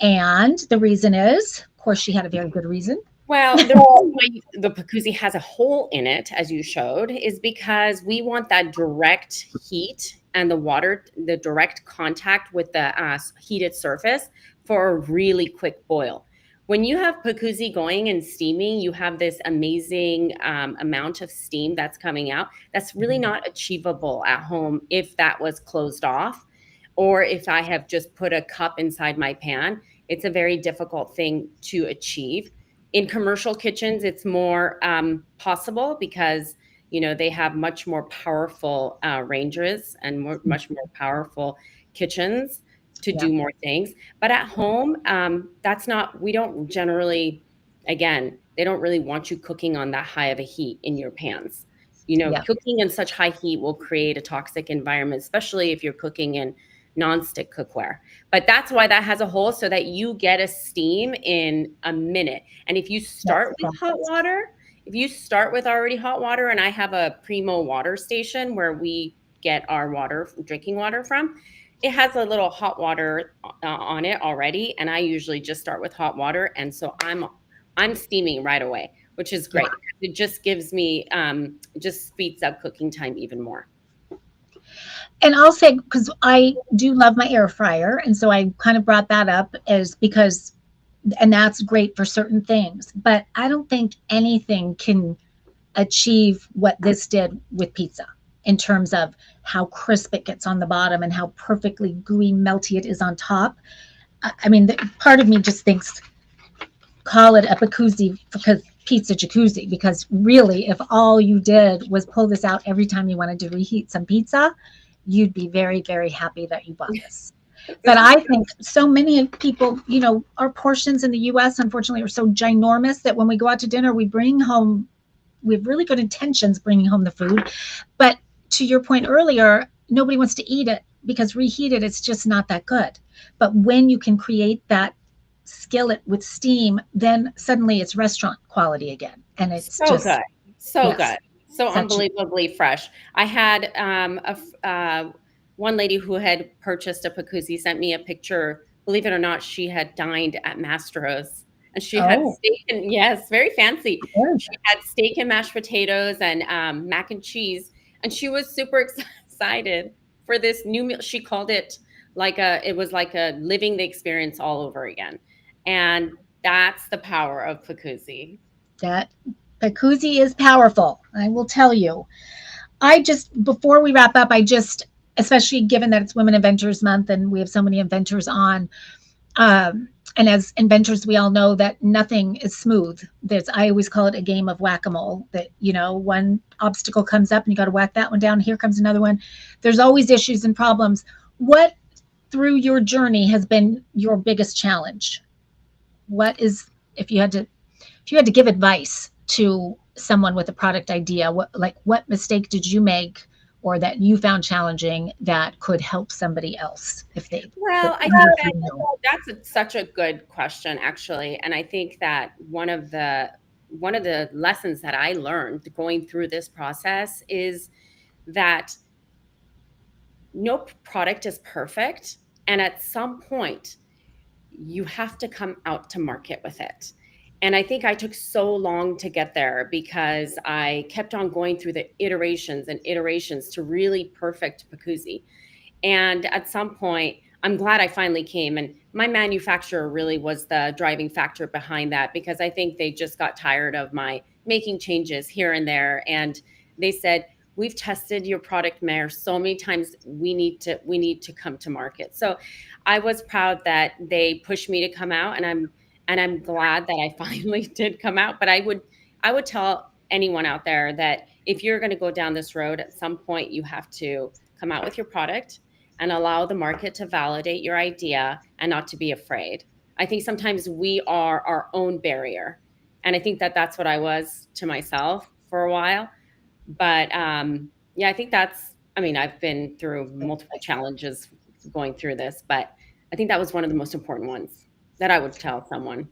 B: And the reason is, of course, she had a very good reason.
C: Well, the reason why the pakuzi has a hole in it, as you showed, is because we want that direct heat and the direct contact with the heated surface for a really quick boil. When you have pakuzi going and steaming, you have this amazing amount of steam that's coming out. That's really not achievable at home if that was closed off, or if I have just put a cup inside my pan. It's a very difficult thing to achieve. In commercial kitchens, it's more possible because they have much more powerful ranges and much more powerful kitchens to do more things. But at home, we don't generally, again, they don't really want you cooking on that high of a heat in your pans. Cooking in such high heat will create a toxic environment, especially if you're cooking in nonstick cookware. But that's why that has a hole, so that you get a steam in a minute. And if you start with hot water, if you start with already hot water, and I have a Primo water station where we get our drinking water from, it has a little hot water on it already, and I usually just start with hot water, and so I'm steaming right away, which is great. Yeah. It just gives me just speeds up cooking time even more.
B: And I'll say, because I do love my air fryer, and so I kind of brought that up and that's great for certain things, but I don't think anything can achieve what this did with pizza in terms of how crisp it gets on the bottom and how perfectly gooey, melty it is on top. I mean, part of me just thinks, call it a pakuzi because pizza jacuzzi, because really, if all you did was pull this out every time you wanted to reheat some pizza, you'd be very, very happy that you bought this. But I think so many people, our portions in the US, unfortunately, are so ginormous that when we go out to dinner, we have really good intentions bringing home the food. But to your point earlier, nobody wants to eat it because reheated, it's just not that good. But when you can create that skillet with steam, then suddenly it's restaurant quality again. And it's
C: so good. So good. So unbelievably fresh. I had one lady who had purchased a Pacuzzi sent me a picture. Believe it or not, she had dined at Mastro's, and she had
B: Oh,
C: steak and yes, very fancy.
B: good.
C: She had steak and mashed potatoes and mac and cheese, and she was super excited for this new meal. She called it it was like a living the experience all over again, and that's the power of Pacuzzi.
B: That Pacuzzi is powerful. I will tell you. Before we wrap up, especially given that it's Women Inventors Month and we have so many inventors on, and as inventors, we all know that nothing is smooth. I always call it a game of whack-a-mole, that, one obstacle comes up and you got to whack that one down. Here comes another one. There's always issues and problems. What through your journey has been your biggest challenge? If you had to give advice to someone with a product idea, what mistake did you make or that you found challenging that could help somebody else if they
C: Well, I think that's such a good question, actually. And I think that one of the lessons that I learned going through this process is that no product is perfect. And at some point, you have to come out to market with it. And I think I took so long to get there because I kept on going through the iterations and iterations to really perfect Pacuzzi. And at some point, I'm glad I finally came. And my manufacturer really was the driving factor behind that, because I think they just got tired of my making changes here and there. And they said, we've tested your product, Mayor, so many times. We need to come to market. So I was proud that they pushed me to come out, and I'm glad that I finally did come out. But I would tell anyone out there that if you're going to go down this road, at some point you have to come out with your product and allow the market to validate your idea and not to be afraid. I think sometimes we are our own barrier. And I think that that's what I was to myself for a while. But yeah, I think I've been through multiple challenges going through this, but I think that was one of the most important ones that I would tell someone.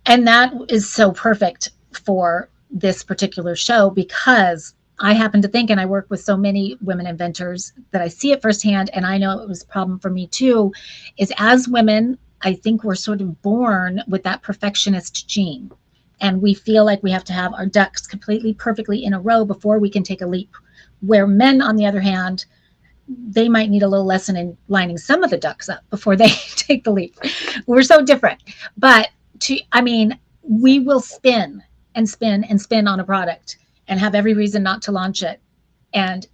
B: And that is so perfect for this particular show, because I happen to think, and I work with so many women inventors, that I see it firsthand, and I know it was a problem for me too, is as women, I think we're sort of born with that perfectionist gene. And we feel like we have to have our ducks completely perfectly in a row before we can take a leap. Where men, on the other hand, they might need a little lesson in lining some of the ducks up before they take the leap. We're so different. But we will spin and spin and spin on a product and have every reason not to launch it. And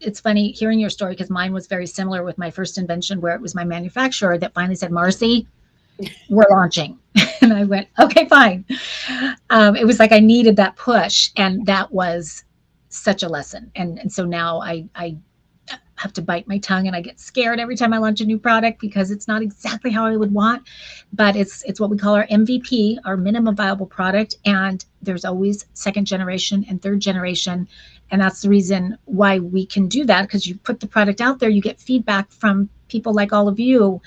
B: it's funny hearing your story, because mine was very similar with my first invention, where it was my manufacturer that finally said, Marcy, we're launching. And I went, okay, fine. It was like I needed that push, and that was such a lesson. And so now I have to bite my tongue, and I get scared every time I launch a new product, because it's not exactly how I would want, but it's what we call our MVP, our minimum viable product. And there's always second generation and third generation. And that's the reason why we can do that, because you put the product out there, you get feedback from people like all of you,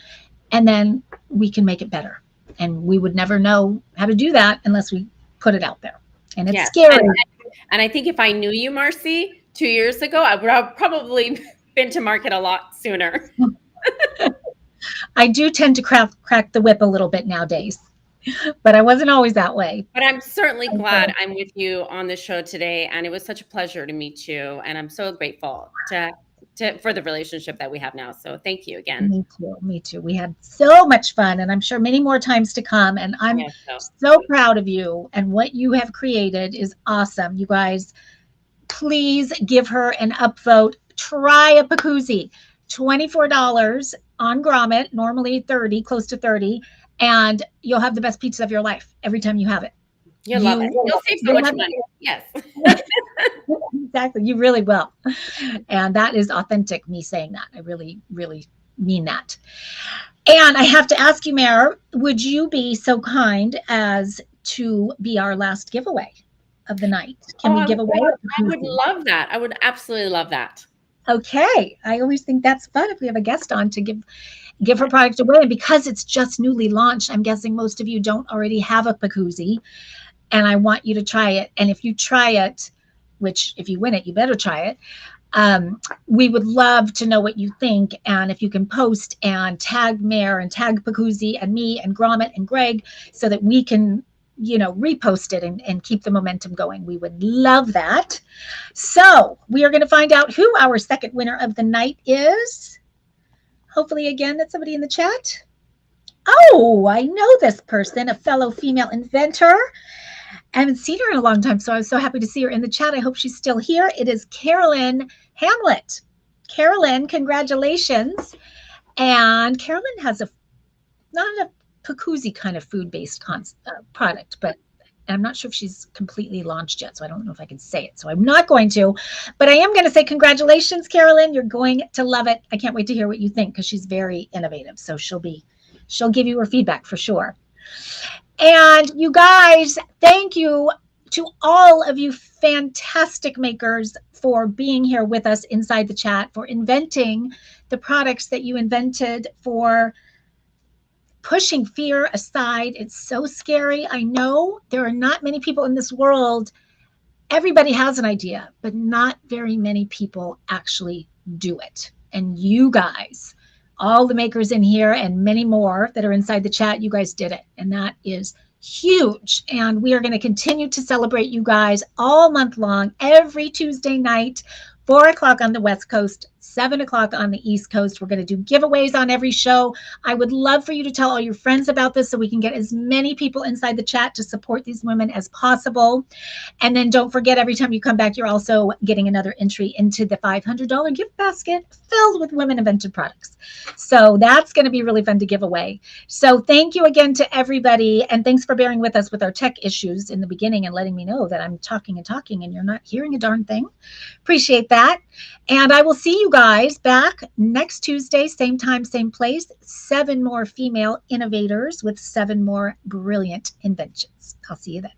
B: and then we can make it better. And we would never know how to do that unless we put it out there. And it's scary.
C: And I think if I knew you, Marcy, 2 years ago, I would have probably been to market a lot sooner.
B: I do tend to crack the whip a little bit nowadays, but I wasn't always that way.
C: But I'm certainly glad I'm with you on the show today. And it was such a pleasure to meet you. And I'm so grateful for the relationship that we have now. So thank you again.
B: Me too. We had so much fun, and I'm sure many more times to come. And I'm so proud of you, and what you have created is awesome. You guys, please give her an upvote. Try a Pacuzzi, $24 on Grommet, normally $30, close to $30, and you'll have the best pizza of your life every time you have it.
C: You'll love it. You'll save so much money. Yes.
B: Exactly. You really will. And that is authentic, me saying that. I really, really mean that. And I have to ask you, Mayor, would you be so kind as to be our last giveaway of the night? Can we give away?
C: I would love that. I would absolutely love that.
B: Okay. I always think that's fun if we have a guest on to give her product away. And because it's just newly launched, I'm guessing most of you don't already have a Pacuzzi, and I want you to try it. And if you try it, which if you win it, you better try it. We would love to know what you think. And if you can post and tag Mare and tag Pacuzzi and me and Grommet and Greg so that we can, repost it and keep the momentum going. We would love that. So we are going to find out who our second winner of the night is. Hopefully, again, that's somebody in the chat. Oh, I know this person, a fellow female inventor. I haven't seen her in a long time, so I was so happy to see her in the chat. I hope she's still here. It is Carolyn Hamlet. Carolyn, congratulations. And Carolyn has not a Pacuzzi kind of food-based product, but I'm not sure if she's completely launched yet, so I don't know if I can say it. So I'm not going to, but I am going to say congratulations, Carolyn. You're going to love it. I can't wait to hear what you think because she's very innovative. So she'll give you her feedback for sure. And you guys, thank you to all of you fantastic makers for being here with us inside the chat, for inventing the products that you invented, for pushing fear aside. It's so scary. I know there are not many people in this world. Everybody has an idea, but not very many people actually do it. And you guys, all the makers in here and many more that are inside the chat, you guys did it. And that is huge. And we are going to continue to celebrate you guys all month long, every Tuesday night, 4 o'clock on the West Coast, 7 o'clock on the East Coast. We're going to do giveaways on every show. I would love for you to tell all your friends about this so we can get as many people inside the chat to support these women as possible. And then don't forget, every time you come back, you're also getting another entry into the $500 gift basket filled with women invented products. So that's going to be really fun to give away. So thank you again to everybody. And thanks for bearing with us with our tech issues in the beginning and letting me know that I'm talking and talking and you're not hearing a darn thing. Appreciate that. And I will see you guys back next Tuesday, same time, same place. 7 more female innovators with 7 more brilliant inventions. I'll see you then.